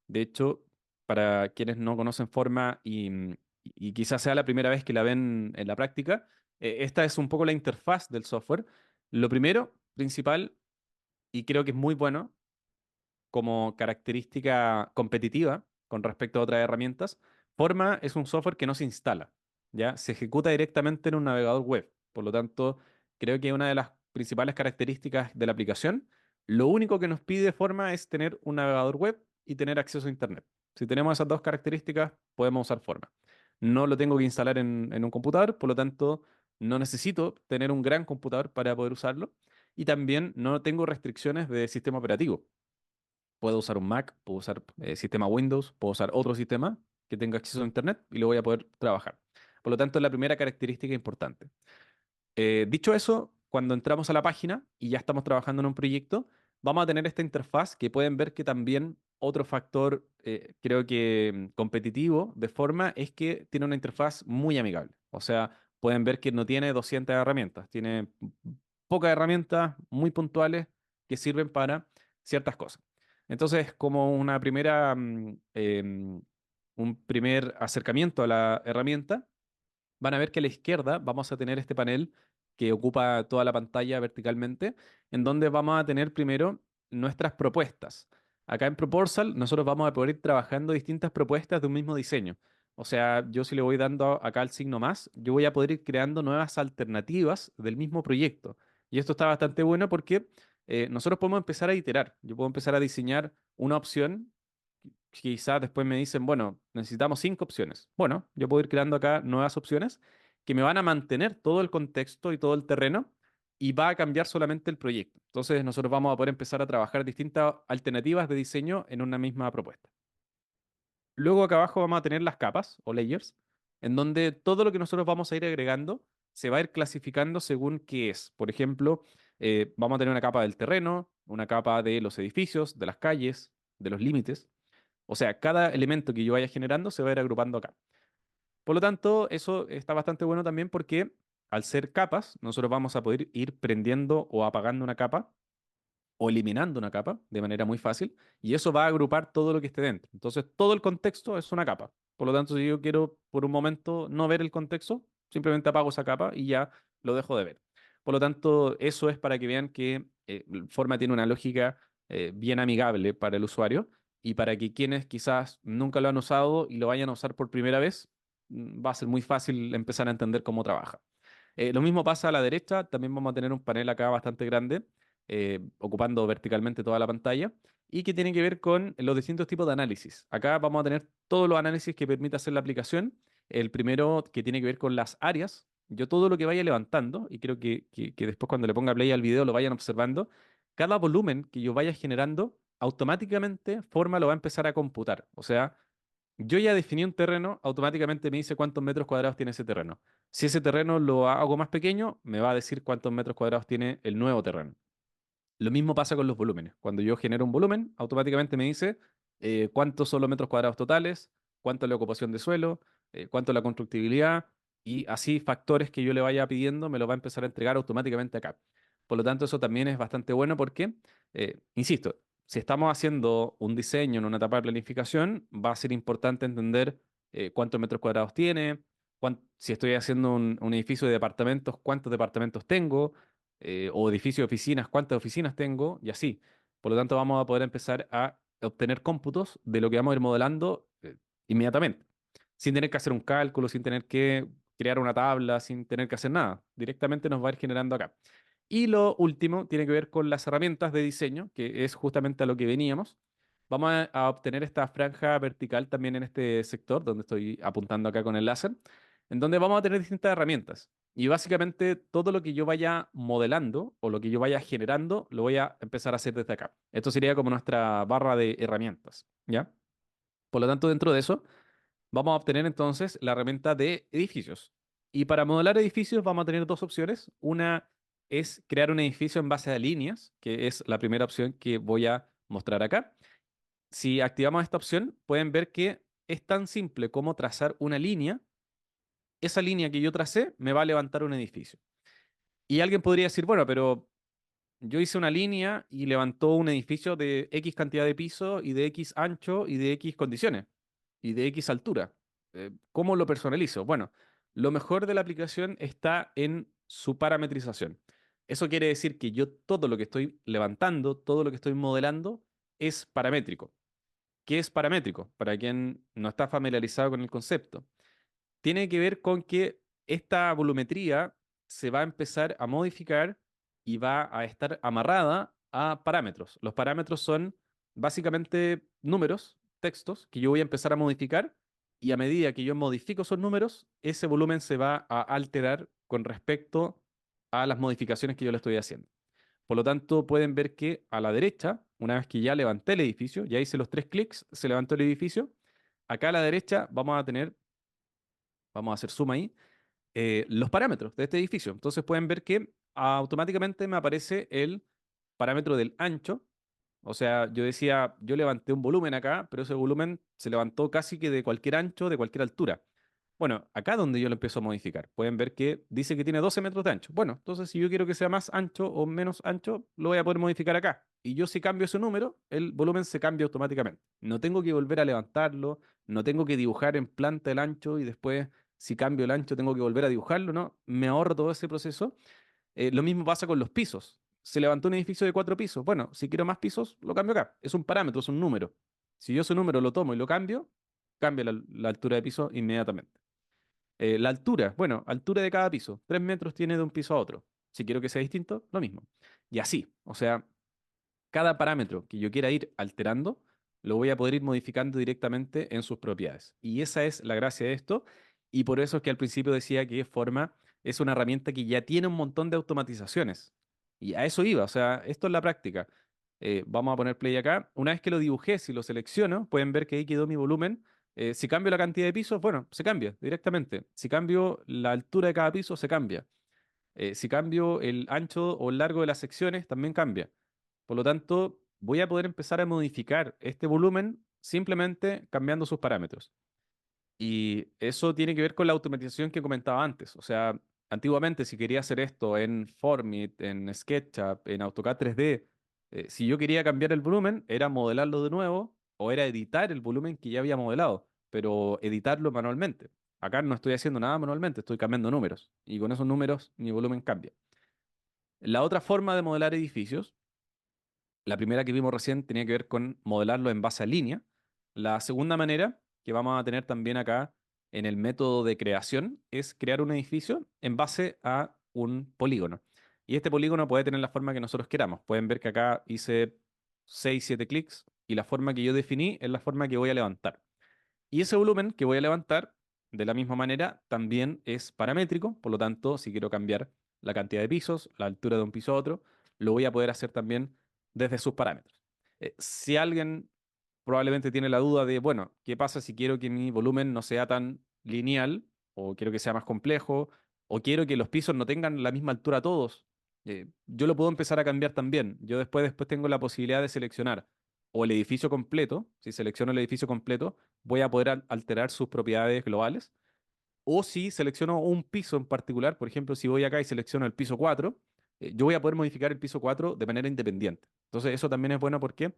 De hecho, para quienes no conocen Forma y quizás sea la primera vez que la ven en la práctica, esta es un poco la interfaz del software. Lo primero, principal, y creo que es muy bueno, como característica competitiva con respecto a otras herramientas, Forma es un software que no se instala, ¿ya? Se ejecuta directamente en un navegador web. Por lo tanto, creo que una de las principales características de la aplicación, lo único que nos pide Forma es tener un navegador web y tener acceso a Internet. Si tenemos esas dos características, podemos usar Forma. No lo tengo que instalar en un computador, por lo tanto, no necesito tener un gran computador para poder usarlo. Y también no tengo restricciones de sistema operativo. Puedo usar un Mac, puedo usar sistema Windows, puedo usar otro sistema que tenga acceso a Internet y lo voy a poder trabajar. Por lo tanto, es la primera característica importante. Dicho eso, cuando entramos a la página y ya estamos trabajando en un proyecto, vamos a tener esta interfaz que pueden ver que también otro factor, creo que competitivo de forma, es que tiene una interfaz muy amigable. O sea, pueden ver que no tiene 200 herramientas, tiene pocas herramientas muy puntuales que sirven para ciertas cosas. Entonces, como una primera, un primer acercamiento a la herramienta, van a ver que a la izquierda vamos a tener este panel que ocupa toda la pantalla verticalmente, en donde vamos a tener primero nuestras propuestas. Acá en Proposal nosotros vamos a poder ir trabajando distintas propuestas de un mismo diseño. O sea, yo si le voy dando acá el signo más, yo voy a poder ir creando nuevas alternativas del mismo proyecto. Y esto está bastante bueno porque nosotros podemos empezar a iterar. Yo puedo empezar a diseñar una opción. Quizás después me dicen, bueno, necesitamos 5 opciones. Bueno, yo puedo ir creando acá nuevas opciones que me van a mantener todo el contexto y todo el terreno y va a cambiar solamente el proyecto. Entonces nosotros vamos a poder empezar a trabajar distintas alternativas de diseño en una misma propuesta. Luego acá abajo vamos a tener las capas o layers, en donde todo lo que nosotros vamos a ir agregando se va a ir clasificando según qué es. Por ejemplo, vamos a tener una capa del terreno, una capa de los edificios, de las calles, de los límites. O sea, cada elemento que yo vaya generando se va a ir agrupando acá. Por lo tanto, eso está bastante bueno también porque al ser capas, nosotros vamos a poder ir prendiendo o apagando una capa o eliminando una capa de manera muy fácil y eso va a agrupar todo lo que esté dentro. Entonces, todo el contexto es una capa. Por lo tanto, si yo quiero por un momento no ver el contexto, simplemente apago esa capa y ya lo dejo de ver. Por lo tanto, eso es para que vean que Forma tiene una lógica bien amigable para el usuario y para que quienes quizás nunca lo han usado y lo vayan a usar por primera vez, va a ser muy fácil empezar a entender cómo trabaja. Lo mismo pasa a la derecha, también vamos a tener un panel acá bastante grande ocupando verticalmente toda la pantalla, y que tiene que ver con los distintos tipos de análisis. Acá vamos a tener todos los análisis que permite hacer la aplicación. El primero que tiene que ver con las áreas. Yo todo lo que vaya levantando, y creo que después cuando le ponga play al video lo vayan observando, cada volumen que yo vaya generando, automáticamente Forma lo va a empezar a computar. O sea, yo ya definí un terreno, automáticamente me dice cuántos metros cuadrados tiene ese terreno. Si ese terreno lo hago más pequeño, me va a decir cuántos metros cuadrados tiene el nuevo terreno. Lo mismo pasa con los volúmenes. Cuando yo genero un volumen, automáticamente me dice cuántos son los metros cuadrados totales, cuánto es la ocupación de suelo, cuánto es la constructibilidad, y así factores que yo le vaya pidiendo me lo va a empezar a entregar automáticamente acá. Por lo tanto, eso también es bastante bueno porque, insisto, si estamos haciendo un diseño en una etapa de planificación, va a ser importante entender cuántos metros cuadrados tiene, si estoy haciendo un edificio de departamentos, cuántos departamentos tengo, o edificio de oficinas, cuántas oficinas tengo y así. Por lo tanto, vamos a poder empezar a obtener cómputos de lo que vamos a ir modelando inmediatamente, sin tener que hacer un cálculo, sin tener que crear una tabla, sin tener que hacer nada. Directamente nos va a ir generando acá. Y lo último tiene que ver con las herramientas de diseño, que es justamente a lo que veníamos. Vamos a obtener esta franja vertical también en este sector, donde estoy apuntando acá con el láser, en donde vamos a tener distintas herramientas. Y básicamente todo lo que yo vaya modelando o lo que yo vaya generando, lo voy a empezar a hacer desde acá. Esto sería como nuestra barra de herramientas, ¿ya? Por lo tanto, dentro de eso, vamos a obtener entonces la herramienta de edificios. Y para modelar edificios vamos a tener dos opciones. Una es crear un edificio en base a líneas, que es la primera opción que voy a mostrar acá. Si activamos esta opción, pueden ver que es tan simple como trazar una línea. Esa línea que yo tracé me va a levantar un edificio. Y alguien podría decir, bueno, pero yo hice una línea y levantó un edificio de X cantidad de pisos y de X ancho y de X condiciones y de X altura. ¿Cómo lo personalizo? Bueno, lo mejor de la aplicación está en su parametrización. Eso quiere decir que yo todo lo que estoy levantando, todo lo que estoy modelando es paramétrico. ¿Qué es paramétrico? Para quien no está familiarizado con el concepto, tiene que ver con que esta volumetría se va a empezar a modificar y va a estar amarrada a parámetros. Los parámetros son básicamente números, textos, que yo voy a empezar a modificar y a medida que yo modifico esos números, ese volumen se va a alterar con respecto a las modificaciones que yo le estoy haciendo. Por lo tanto, pueden ver que a la derecha, una vez que ya levanté el edificio, ya hice los tres clics, se levantó el edificio. Acá a la derecha vamos a tener, vamos a hacer zoom ahí, los parámetros de este edificio. Entonces pueden ver que automáticamente me aparece el parámetro del ancho. O sea, yo decía, yo levanté un volumen acá, pero ese volumen se levantó casi que de cualquier ancho, de cualquier altura. Bueno, acá donde yo lo empiezo a modificar, pueden ver que dice que tiene 12 metros de ancho. Bueno, entonces si yo quiero que sea más ancho o menos ancho, lo voy a poder modificar acá. Y yo si cambio ese número, el volumen se cambia automáticamente. No tengo que volver a levantarlo, no tengo que dibujar en planta el ancho y después si cambio el ancho tengo que volver a dibujarlo, ¿no? Me ahorro todo ese proceso. Lo mismo pasa con los pisos. Se levantó un edificio de 4 pisos. Bueno, si quiero más pisos, lo cambio acá. Es un parámetro, es un número. Si yo ese número lo tomo y lo cambio, cambia la altura de piso inmediatamente. La altura, bueno, altura de cada piso. 3 metros tiene de un piso a otro. Si quiero que sea distinto, lo mismo. Y así, o sea, cada parámetro que yo quiera ir alterando, lo voy a poder ir modificando directamente en sus propiedades. Y esa es la gracia de esto. Y por eso es que al principio decía que Forma es una herramienta que ya tiene un montón de automatizaciones. Y a eso iba, o sea, esto es la práctica. Vamos a poner play acá. Una vez que lo dibujé, si lo selecciono, pueden ver que ahí quedó mi volumen. Si cambio la cantidad de pisos, bueno, se cambia directamente. Si cambio la altura de cada piso, se cambia. Si cambio el ancho o el largo de las secciones, también cambia. Por lo tanto, voy a poder empezar a modificar este volumen simplemente cambiando sus parámetros. Y eso tiene que ver con la automatización que comentaba antes. O sea, antiguamente si quería hacer esto en Formit, en SketchUp, en AutoCAD 3D, si yo quería cambiar el volumen, era modelarlo de nuevo o era editar el volumen que ya había modelado, pero editarlo manualmente. Acá no estoy haciendo nada manualmente, estoy cambiando números. Y con esos números mi volumen cambia. La otra forma de modelar edificios, la primera que vimos recién tenía que ver con modelarlo en base a línea. La segunda manera que vamos a tener también acá en el método de creación es crear un edificio en base a un polígono. Y este polígono puede tener la forma que nosotros queramos. Pueden ver que acá hice 6 7 clics y la forma que yo definí es la forma que voy a levantar. Y ese volumen que voy a levantar, de la misma manera, también es paramétrico. Por lo tanto, si quiero cambiar la cantidad de pisos, la altura de un piso a otro, lo voy a poder hacer también desde sus parámetros. Si alguien probablemente tiene la duda de, bueno, ¿qué pasa si quiero que mi volumen no sea tan lineal, o quiero que sea más complejo, o quiero que los pisos no tengan la misma altura todos? Yo lo puedo empezar a cambiar también. Yo después tengo la posibilidad de seleccionar o el edificio completo. Si selecciono el edificio completo, voy a poder alterar sus propiedades globales. O si selecciono un piso en particular, por ejemplo, si voy acá y selecciono el piso 4, yo voy a poder modificar el piso 4 de manera independiente. Entonces, eso también es bueno porque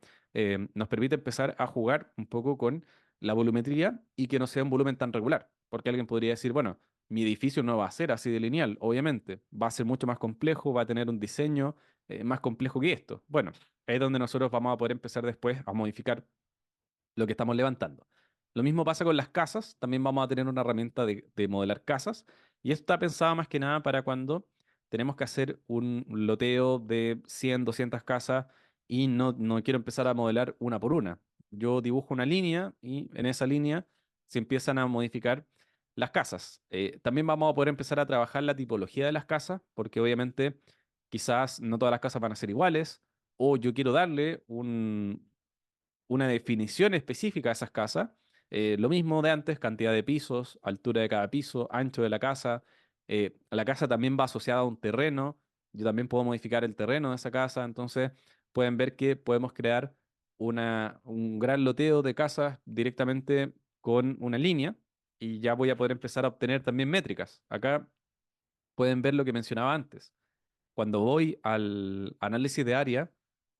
nos permite empezar a jugar un poco con la volumetría y que no sea un volumen tan regular. Porque alguien podría decir, bueno, mi edificio no va a ser así de lineal, obviamente. Va a ser mucho más complejo, va a tener un diseño más complejo que esto. Bueno, ahí es donde nosotros vamos a poder empezar después a modificar lo que estamos levantando. Lo mismo pasa con las casas, también vamos a tener una herramienta de modelar casas y esto está pensado más que nada para cuando tenemos que hacer un loteo de 100, 200 casas y no quiero empezar a modelar una por una. Yo dibujo una línea y en esa línea se empiezan a modificar las casas. También vamos a poder empezar a trabajar la tipología de las casas porque obviamente quizás no todas las casas van a ser iguales o yo quiero darle una definición específica a esas casas. Lo mismo de antes, cantidad de pisos, altura de cada piso, ancho de la casa. La casa también va asociada a un terreno. Yo también puedo modificar el terreno de esa casa. Entonces, pueden ver que podemos crear un gran loteo de casas directamente con una línea y ya voy a poder empezar a obtener también métricas. Acá pueden ver lo que mencionaba antes. Cuando voy al análisis de área,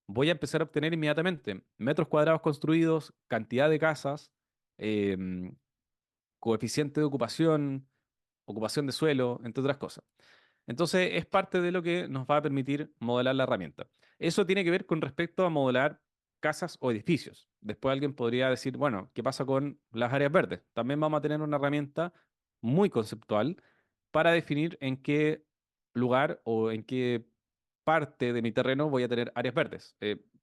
voy a empezar a obtener inmediatamente metros cuadrados construidos, cantidad de casas, em, coeficiente de ocupación, ocupación de suelo, entre otras cosas. Entonces, es parte de lo que nos va a permitir modelar la herramienta. Eso tiene que ver con respecto a modelar casas o edificios. Después alguien podría decir, bueno, ¿qué pasa con las áreas verdes? También vamos a tener una herramienta muy conceptual para definir en qué lugar o en qué parte de mi terreno voy a tener áreas verdes.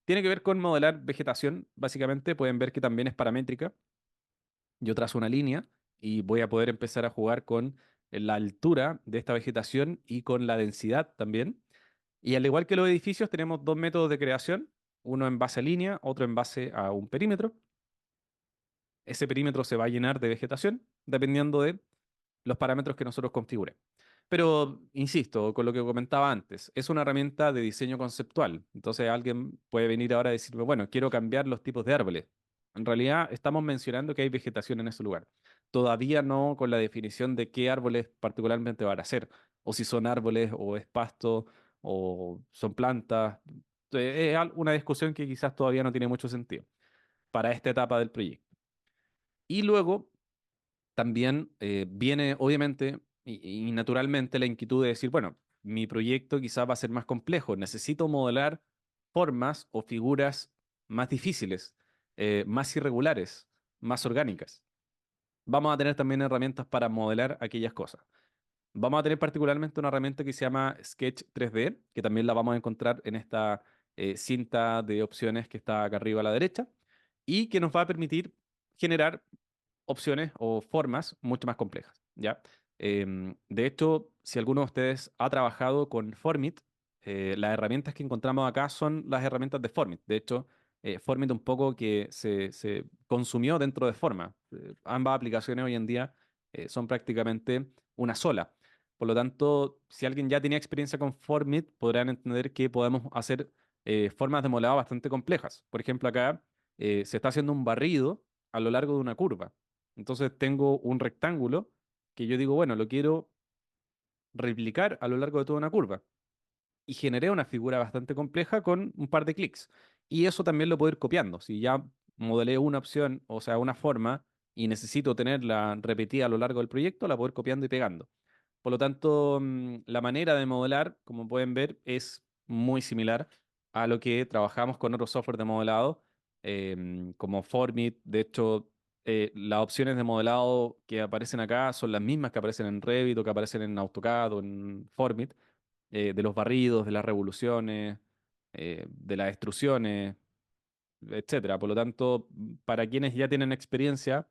Tiene que ver con modelar vegetación, básicamente. Pueden ver que también es paramétrica. Yo trazo una línea y voy a poder empezar a jugar con la altura de esta vegetación y con la densidad también. Y al igual que los edificios, tenemos dos métodos de creación, uno en base a línea, otro en base a un perímetro. Ese perímetro se va a llenar de vegetación dependiendo de los parámetros que nosotros configuremos. Pero, insisto, con lo que comentaba antes, es una herramienta de diseño conceptual. Entonces alguien puede venir ahora a decirme, bueno, quiero cambiar los tipos de árboles. En realidad estamos mencionando que hay vegetación en ese lugar. Todavía no con la definición de qué árboles particularmente van a ser, o si son árboles o es pasto o son plantas. Es una discusión que quizás todavía no tiene mucho sentido para esta etapa del proyecto. Y luego también viene, obviamente, y naturalmente la inquietud de decir, bueno, mi proyecto quizás va a ser más complejo, necesito modelar formas o figuras más difíciles, más irregulares, más orgánicas. Vamos a tener también herramientas para modelar aquellas cosas. Vamos a tener particularmente una herramienta que se llama Sketch 3D, que también la vamos a encontrar en esta cinta de opciones que está acá arriba a la derecha, y que nos va a permitir generar opciones o formas mucho más complejas, ¿ya? De hecho, si alguno de ustedes ha trabajado con Formit, las herramientas que encontramos acá son las herramientas de Formit. De hecho, Formit un poco que se consumió dentro de Forma. Ambas aplicaciones hoy en día son prácticamente una sola. Por lo tanto, si alguien ya tenía experiencia con Formit, podrán entender que podemos hacer formas de modelado bastante complejas. Por ejemplo, acá se está haciendo un barrido a lo largo de una curva. Entonces tengo un rectángulo que yo digo, bueno, lo quiero replicar a lo largo de toda una curva. Y generé una figura bastante compleja con un par de clics. Y eso también lo puedo ir copiando. Si ya modelé una opción, o sea, una forma, y necesito tenerla repetida a lo largo del proyecto, la puedo ir copiando y pegando. Por lo tanto, la manera de modelar, como pueden ver, es muy similar a lo que trabajamos con otros software de modelado, como Formit. De hecho, las opciones de modelado que aparecen acá son las mismas que aparecen en Revit o que aparecen en AutoCAD o en Formit, de los barridos, de las revoluciones, de las extrusiones, etcétera. Por lo tanto, para quienes ya tienen experiencia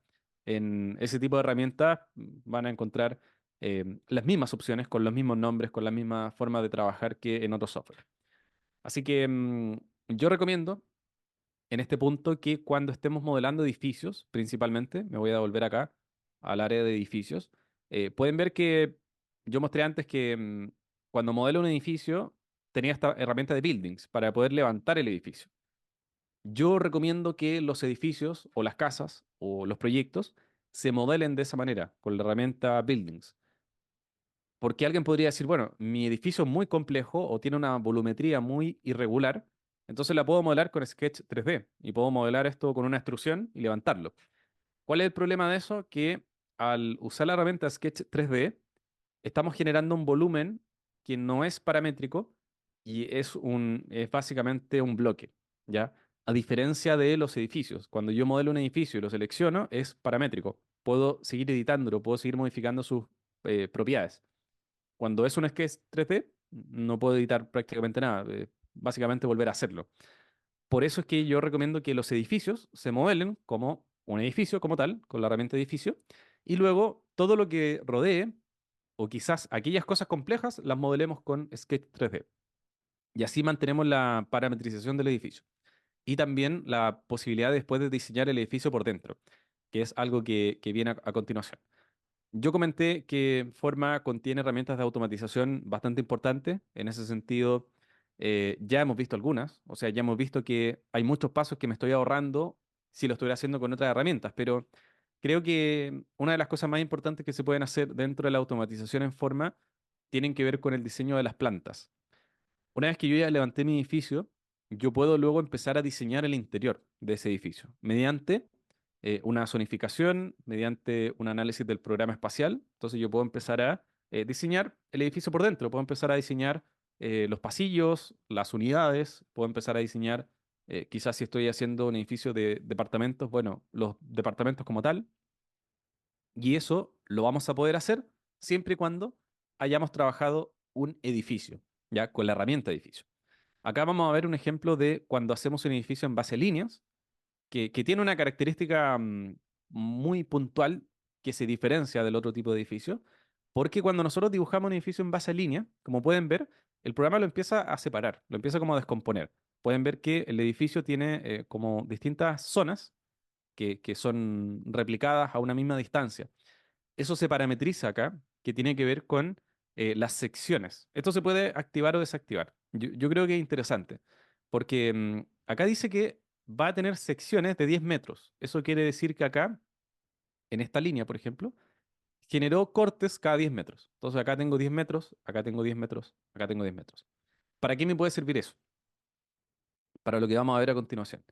en ese tipo de herramientas, van a encontrar las mismas opciones, con los mismos nombres, con la misma forma de trabajar que en otros software. Así que yo recomiendo en este punto que cuando estemos modelando edificios, principalmente, me voy a volver acá al área de edificios, pueden ver que yo mostré antes que cuando modelo un edificio tenía esta herramienta de buildings para poder levantar el edificio. Yo recomiendo que los edificios o las casas o los proyectos se modelen de esa manera, con la herramienta Buildings. Porque alguien podría decir, bueno, mi edificio es muy complejo o tiene una volumetría muy irregular, entonces la puedo modelar con Sketch 3D y puedo modelar esto con una extrusión y levantarlo. ¿Cuál es el problema de eso? Que al usar la herramienta Sketch 3D, estamos generando un volumen que no es paramétrico y es básicamente un bloque, ¿ya? A diferencia de los edificios, cuando yo modelo un edificio y lo selecciono, es paramétrico. Puedo seguir editándolo, puedo seguir modificando sus propiedades. Cuando es un sketch 3D, no puedo editar prácticamente nada, básicamente volver a hacerlo. Por eso es que yo recomiendo que los edificios se modelen como un edificio como tal, con la herramienta edificio, y luego todo lo que rodee o quizás aquellas cosas complejas las modelemos con Sketch 3D. Y así mantenemos la parametrización del edificio. Y también la posibilidad después de diseñar el edificio por dentro, que es algo que viene a continuación. Yo comenté que Forma contiene herramientas de automatización bastante importantes. En ese sentido, ya hemos visto algunas. O sea, ya hemos visto que hay muchos pasos que me estoy ahorrando si lo estuviera haciendo con otras herramientas. Pero creo que una de las cosas más importantes que se pueden hacer dentro de la automatización en forma tienen que ver con el diseño de las plantas. Una vez que yo ya levanté mi edificio, yo puedo luego empezar a diseñar el interior de ese edificio mediante una zonificación, mediante un análisis del programa espacial. Entonces yo puedo empezar a diseñar el edificio por dentro, puedo empezar a diseñar los pasillos, las unidades, puedo empezar a diseñar, quizás si estoy haciendo un edificio de departamentos, bueno, los departamentos como tal. Y eso lo vamos a poder hacer siempre y cuando hayamos trabajado un edificio, ya con la herramienta edificio. Acá vamos a ver un ejemplo de cuando hacemos un edificio en base a líneas, que tiene una característica muy puntual que se diferencia del otro tipo de edificio, porque cuando nosotros dibujamos un edificio en base a línea, como pueden ver, el programa lo empieza a separar, lo empieza como a descomponer. Pueden ver que el edificio tiene como distintas zonas que son replicadas a una misma distancia. Eso se parametriza acá, que tiene que ver con las secciones. Esto se puede activar o desactivar. Yo creo que es interesante, porque acá dice que va a tener secciones de 10 metros. Eso quiere decir que acá, en esta línea, por ejemplo, generó cortes cada 10 metros. Entonces acá tengo 10 metros, acá tengo 10 metros, acá tengo 10 metros. ¿Para qué me puede servir eso? Para lo que vamos a ver a continuación.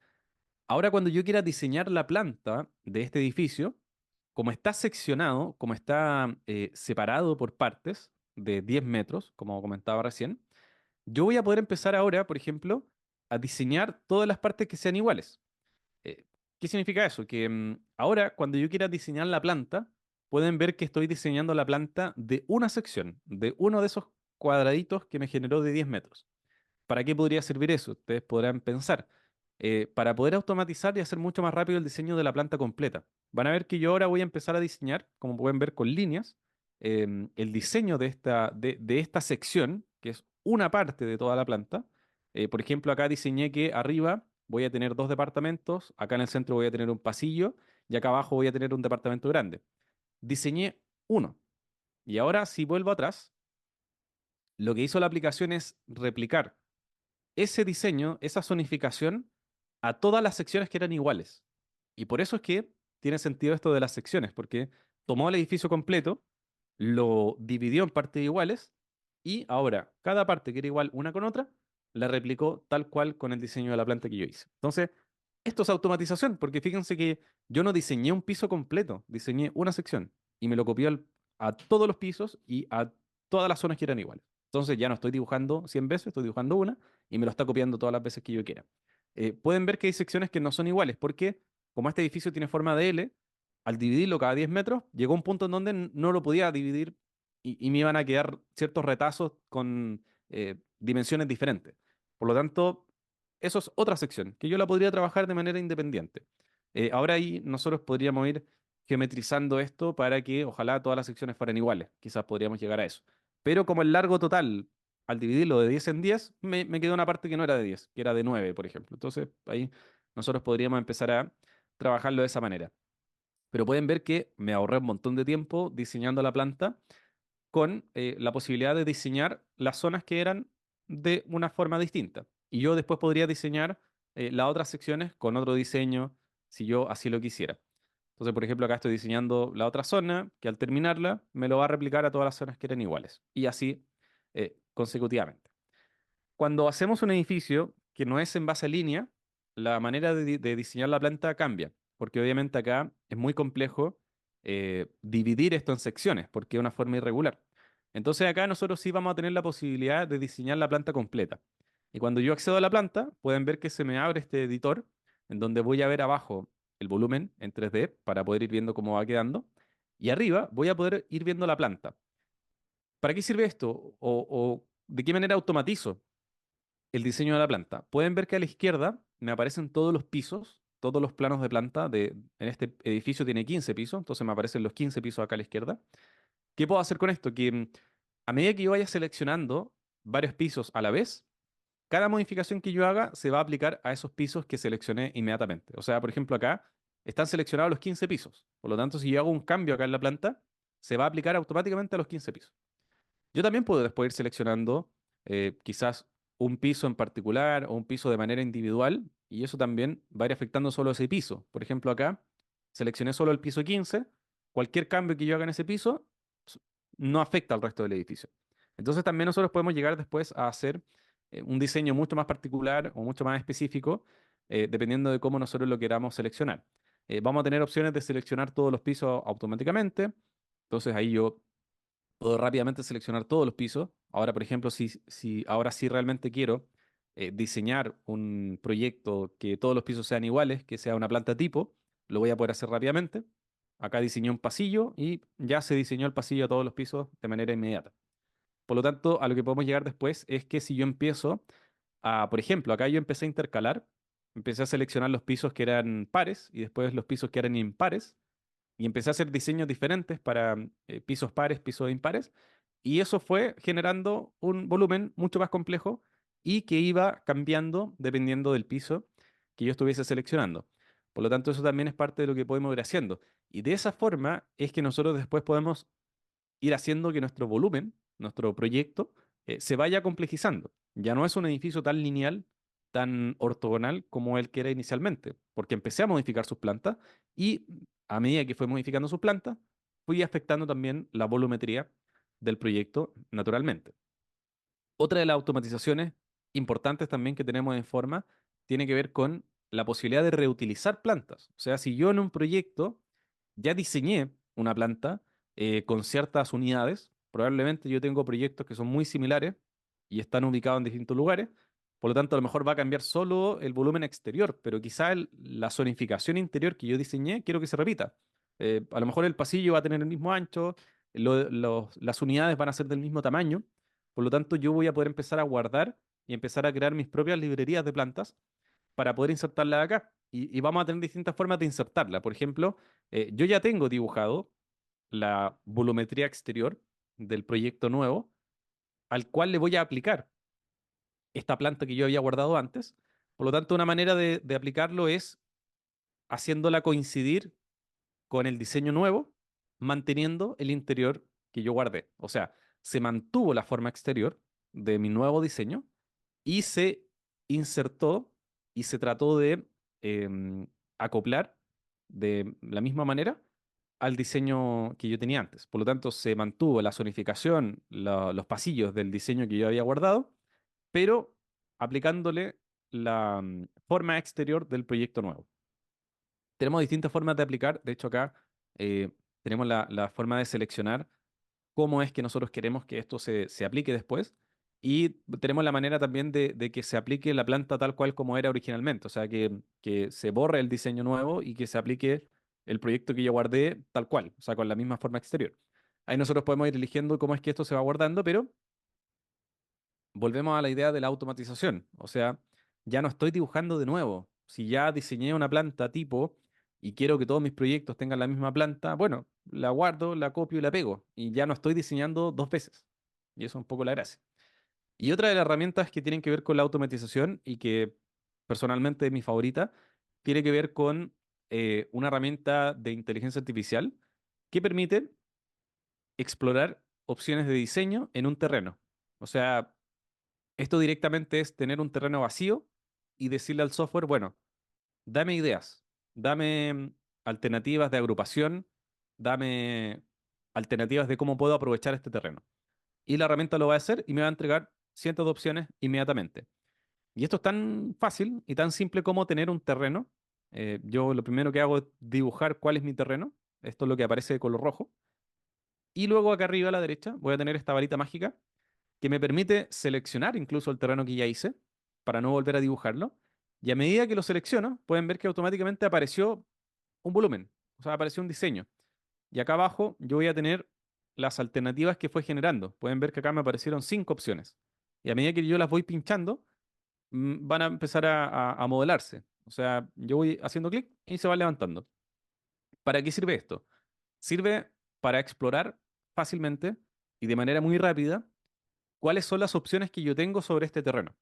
Ahora, cuando yo quiera diseñar la planta de este edificio, como está seccionado, como está separado por partes de 10 metros, como comentaba recién, yo voy a poder empezar ahora, por ejemplo, a diseñar todas las partes que sean iguales. Eh, ¿Qué significa eso? Que ahora, cuando yo quiera diseñar la planta, pueden ver que estoy diseñando la planta de una sección, de uno de esos cuadraditos que me generó de 10 metros. ¿Para qué podría servir eso? Ustedes podrán pensar. Para poder automatizar y hacer mucho más rápido el diseño de la planta completa. Van a ver que yo ahora voy a empezar a diseñar, como pueden ver con líneas, el diseño de esta sección, que es una parte de toda la planta. Por ejemplo, acá diseñé que arriba voy a tener dos departamentos, acá en el centro voy a tener un pasillo y acá abajo voy a tener un departamento grande. Diseñé uno. Y ahora, si vuelvo atrás, lo que hizo la aplicación es replicar ese diseño, esa zonificación a todas las secciones que eran iguales. Y por eso es que tiene sentido esto de las secciones, porque tomó el edificio completo, lo dividió en partes iguales y ahora cada parte que era igual una con otra, la replicó tal cual con el diseño de la planta que yo hice. Entonces, esto es automatización, porque fíjense que yo no diseñé un piso completo, diseñé una sección y me lo copió a todos los pisos y a todas las zonas que eran iguales. Entonces ya no estoy dibujando 100 veces, estoy dibujando una y me lo está copiando todas las veces que yo quiera. Pueden ver que hay secciones que no son iguales, porque como este edificio tiene forma de L, al dividirlo cada 10 metros, llegó un punto en donde no lo podía dividir y me iban a quedar ciertos retazos con dimensiones diferentes. Por lo tanto, eso es otra sección, que yo la podría trabajar de manera independiente. Ahora ahí nosotros podríamos ir geometrizando esto para que ojalá todas las secciones fueran iguales. Quizás podríamos llegar a eso. Pero como el largo total, al dividirlo de 10 en 10, me quedó una parte que no era de 10, que era de 9, por ejemplo. Entonces ahí nosotros podríamos empezar a trabajarlo de esa manera. Pero pueden ver que me ahorré un montón de tiempo diseñando la planta con la posibilidad de diseñar las zonas que eran de una forma distinta. Y yo después podría diseñar las otras secciones con otro diseño si yo así lo quisiera. Entonces, por ejemplo, acá estoy diseñando la otra zona que al terminarla me lo va a replicar a todas las zonas que eran iguales. Y así consecutivamente. Cuando hacemos un edificio que no es en base a línea, la manera de diseñar la planta cambia, porque obviamente acá es muy complejo dividir esto en secciones, porque es una forma irregular. Entonces acá nosotros sí vamos a tener la posibilidad de diseñar la planta completa. Y cuando yo accedo a la planta, pueden ver que se me abre este editor, en donde voy a ver abajo el volumen en 3D para poder ir viendo cómo va quedando. Y arriba voy a poder ir viendo la planta. ¿Para qué sirve esto? ¿O de qué manera automatizo el diseño de la planta? Pueden ver que a la izquierda me aparecen todos los pisos, todos los planos de planta. En este edificio tiene 15 pisos, entonces me aparecen los 15 pisos acá a la izquierda. ¿Qué puedo hacer con esto? Que a medida que yo vaya seleccionando varios pisos a la vez, cada modificación que yo haga se va a aplicar a esos pisos que seleccioné inmediatamente. O sea, por ejemplo, acá están seleccionados los 15 pisos. Por lo tanto, si yo hago un cambio acá en la planta, se va a aplicar automáticamente a los 15 pisos. Yo también puedo después ir seleccionando quizás un piso en particular o un piso de manera individual y eso también va a ir afectando solo ese piso. Por ejemplo, acá seleccioné solo el piso 15, cualquier cambio que yo haga en ese piso s- no afecta al resto del edificio. Entonces también nosotros podemos llegar después a hacer un diseño mucho más particular o mucho más específico, dependiendo de cómo nosotros lo queramos seleccionar. Vamos a tener opciones de seleccionar todos los pisos automáticamente. Entonces ahí yo puedo rápidamente seleccionar todos los pisos. Ahora, por ejemplo, si ahora sí realmente quiero diseñar un proyecto que todos los pisos sean iguales, que sea una planta tipo, lo voy a poder hacer rápidamente. Acá diseñé un pasillo y ya se diseñó el pasillo a todos los pisos de manera inmediata. Por lo tanto, a lo que podemos llegar después es que si yo empiezo por ejemplo, acá yo empecé a intercalar, empecé a seleccionar los pisos que eran pares y después los pisos que eran impares y empecé a hacer diseños diferentes para pisos pares, pisos impares, y eso fue generando un volumen mucho más complejo y que iba cambiando dependiendo del piso que yo estuviese seleccionando. Por lo tanto, eso también es parte de lo que podemos ir haciendo. Y de esa forma es que nosotros después podemos ir haciendo que nuestro volumen, nuestro proyecto, se vaya complejizando. Ya no es un edificio tan lineal, tan ortogonal como él que era inicialmente, porque empecé a modificar sus plantas y a medida que fue modificando sus plantas, fui afectando también la volumetría del proyecto naturalmente. Otra de las automatizaciones importantes también que tenemos en Forma tiene que ver con la posibilidad de reutilizar plantas. O sea, si yo en un proyecto ya diseñé una planta con ciertas unidades, probablemente yo tengo proyectos que son muy similares y están ubicados en distintos lugares, por lo tanto a lo mejor va a cambiar solo el volumen exterior, pero quizá la zonificación interior que yo diseñé quiero que se repita. A lo mejor el pasillo va a tener el mismo ancho, las unidades van a ser del mismo tamaño, por lo tanto yo voy a poder empezar a guardar y empezar a crear mis propias librerías de plantas para poder insertarla acá. Y vamos a tener distintas formas de insertarla. Por ejemplo, yo ya tengo dibujado la volumetría exterior del proyecto nuevo, al cual le voy a aplicar esta planta que yo había guardado antes. Por lo tanto, una manera de aplicarlo es haciéndola coincidir con el diseño nuevo, manteniendo el interior que yo guardé. O sea, se mantuvo la forma exterior de mi nuevo diseño y se insertó y se trató de acoplar de la misma manera al diseño que yo tenía antes. Por lo tanto, se mantuvo la zonificación, los pasillos del diseño que yo había guardado, pero aplicándole la forma exterior del proyecto nuevo. Tenemos distintas formas de aplicar. De hecho, acá tenemos la forma de seleccionar cómo es que nosotros queremos que esto se aplique después. Y tenemos la manera también de que se aplique la planta tal cual como era originalmente. O sea, que se borre el diseño nuevo y que se aplique el proyecto que yo guardé tal cual, o sea, con la misma forma exterior. Ahí nosotros podemos ir eligiendo cómo es que esto se va guardando, pero volvemos a la idea de la automatización. O sea, ya no estoy dibujando de nuevo. Si ya diseñé una planta tipo y quiero que todos mis proyectos tengan la misma planta, bueno, la guardo, la copio y la pego. Y ya no estoy diseñando dos veces. Y eso es un poco la gracia. Y otra de las herramientas que tienen que ver con la automatización y que personalmente es mi favorita, tiene que ver con una herramienta de inteligencia artificial que permite explorar opciones de diseño en un terreno. O sea, esto directamente es tener un terreno vacío y decirle al software, bueno, dame ideas, dame alternativas de agrupación, dame alternativas de cómo puedo aprovechar este terreno. Y la herramienta lo va a hacer y me va a entregar cientos de opciones inmediatamente. Y esto es tan fácil y tan simple como tener un terreno. Yo lo primero que hago es dibujar cuál es mi terreno. Esto es lo que aparece de color rojo. Y luego acá arriba a la derecha voy a tener esta varita mágica que me permite seleccionar incluso el terreno que ya hice para no volver a dibujarlo. Y a medida que lo selecciono, pueden ver que automáticamente apareció un volumen, o sea, apareció un diseño. Y acá abajo yo voy a tener las alternativas que fue generando. Pueden ver que acá me aparecieron 5 opciones. Y a medida que yo las voy pinchando, van a empezar a modelarse. O sea, yo voy haciendo clic y se va levantando. ¿Para qué sirve esto? Sirve para explorar fácilmente y de manera muy rápida cuáles son las opciones que yo tengo sobre este terreno.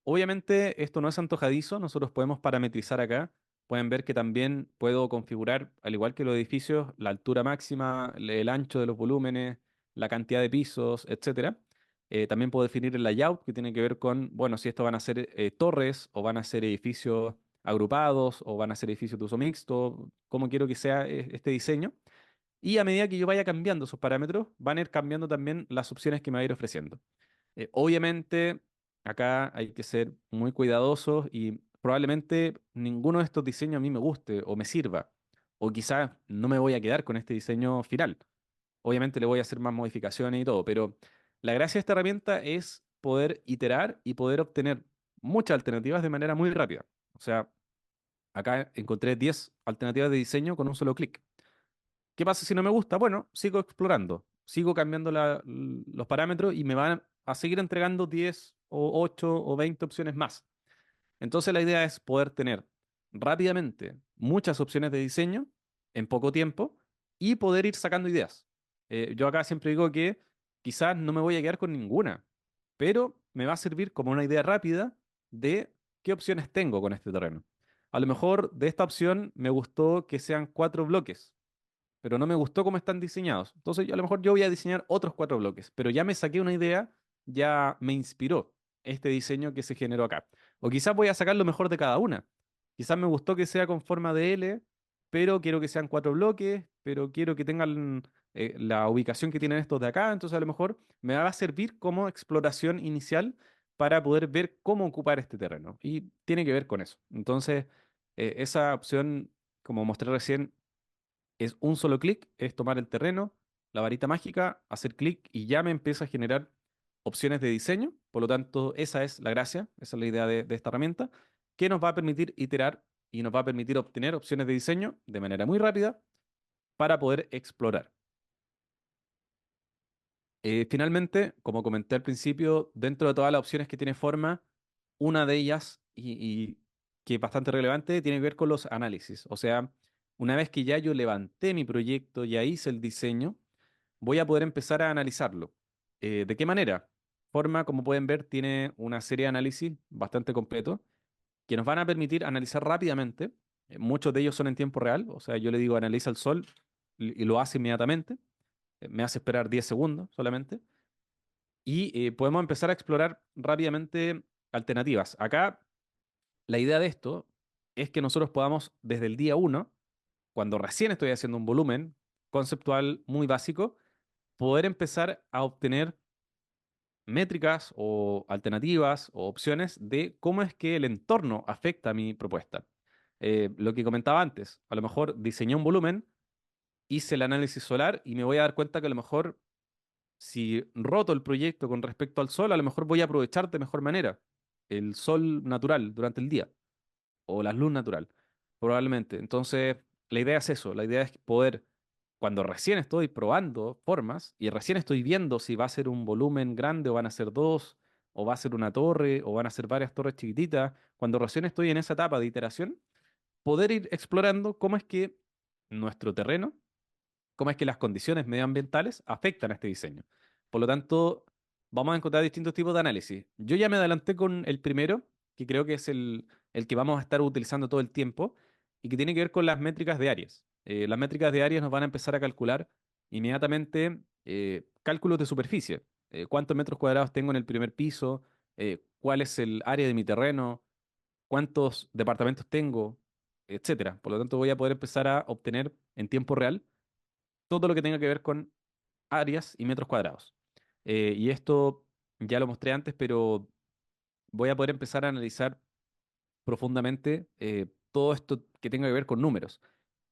Obviamente esto no es antojadizo, nosotros podemos parametrizar acá. Pueden ver que también puedo configurar, al igual que los edificios, la altura máxima, el ancho de los volúmenes, la cantidad de pisos, etcétera. También puedo definir el layout, que tiene que ver con, bueno, si esto van a ser torres o van a ser edificios agrupados o van a ser edificios de uso mixto, cómo quiero que sea este diseño. Y a medida que yo vaya cambiando esos parámetros, van a ir cambiando también las opciones que me va a ir ofreciendo. Obviamente, acá hay que ser muy cuidadosos y probablemente ninguno de estos diseños a mí me guste o me sirva. O quizás no me voy a quedar con este diseño final. Obviamente le voy a hacer más modificaciones y todo, pero la gracia de esta herramienta es poder iterar y poder obtener muchas alternativas de manera muy rápida. O sea, acá encontré 10 alternativas de diseño con un solo clic. ¿Qué pasa si no me gusta? Bueno, sigo explorando, sigo cambiando los parámetros y me van a seguir entregando 10 o 8 o 20 opciones más. Entonces la idea es poder tener rápidamente muchas opciones de diseño en poco tiempo y poder ir sacando ideas. Yo acá siempre digo que quizás no me voy a quedar con ninguna, pero me va a servir como una idea rápida de qué opciones tengo con este terreno. A lo mejor de esta opción me gustó que sean 4 bloques, pero no me gustó cómo están diseñados. Entonces, a lo mejor yo voy a diseñar otros 4 bloques, pero ya me saqué una idea, ya me inspiró este diseño que se generó acá. O quizás voy a sacar lo mejor de cada una. Quizás me gustó que sea con forma de L, pero quiero que sean 4 bloques, pero quiero que tengan la ubicación que tienen estos de acá. Entonces, a lo mejor me va a servir como exploración inicial para poder ver cómo ocupar este terreno. Y tiene que ver con eso. Entonces, esa opción, como mostré recién, es un solo clic, es tomar el terreno, la varita mágica, hacer clic y ya me empieza a generar opciones de diseño. Por lo tanto, esa es la gracia, esa es la idea de esta herramienta, que nos va a permitir iterar y nos va a permitir obtener opciones de diseño de manera muy rápida para poder explorar. Finalmente, como comenté al principio, dentro de todas las opciones que tiene Forma, una de ellas, y que es bastante relevante, tiene que ver con los análisis. O sea, una vez que ya yo levanté mi proyecto, ya hice el diseño, voy a poder empezar a analizarlo. ¿De qué manera? Forma, como pueden ver, tiene una serie de análisis bastante completo que nos van a permitir analizar rápidamente. Muchos de ellos son en tiempo real, o sea, yo le digo analiza el sol y lo hace inmediatamente. Me hace esperar 10 segundos solamente. Y podemos empezar a explorar rápidamente alternativas. Acá, la idea de esto es que nosotros podamos, desde el día uno, cuando recién estoy haciendo un volumen conceptual muy básico, poder empezar a obtener métricas o alternativas o opciones de cómo es que el entorno afecta a mi propuesta. Lo que comentaba antes, a lo mejor diseñé un volumen, hice el análisis solar y me voy a dar cuenta que a lo mejor si roto el proyecto con respecto al sol, a lo mejor voy a aprovechar de mejor manera el sol natural durante el día o la luz natural, probablemente. Entonces, la idea es eso, la idea es poder, cuando recién estoy probando formas y recién estoy viendo si va a ser un volumen grande o van a ser dos, o va a ser una torre, o van a ser varias torres chiquititas, cuando recién estoy en esa etapa de iteración, poder ir explorando cómo es que nuestro terreno, cómo es que las condiciones medioambientales afectan a este diseño. Por lo tanto, vamos a encontrar distintos tipos de análisis. Yo ya me adelanté con el primero, que creo que es el que vamos a estar utilizando todo el tiempo y que tiene que ver con las métricas de áreas. Las métricas de áreas nos van a empezar a calcular inmediatamente cálculos de superficie. Cuántos metros cuadrados tengo en el primer piso, cuál es el área de mi terreno, cuántos departamentos tengo, etcétera. Por lo tanto, voy a poder empezar a obtener en tiempo real todo lo que tenga que ver con áreas y metros cuadrados. Y esto ya lo mostré antes, pero voy a poder empezar a analizar profundamente todo esto que tenga que ver con números.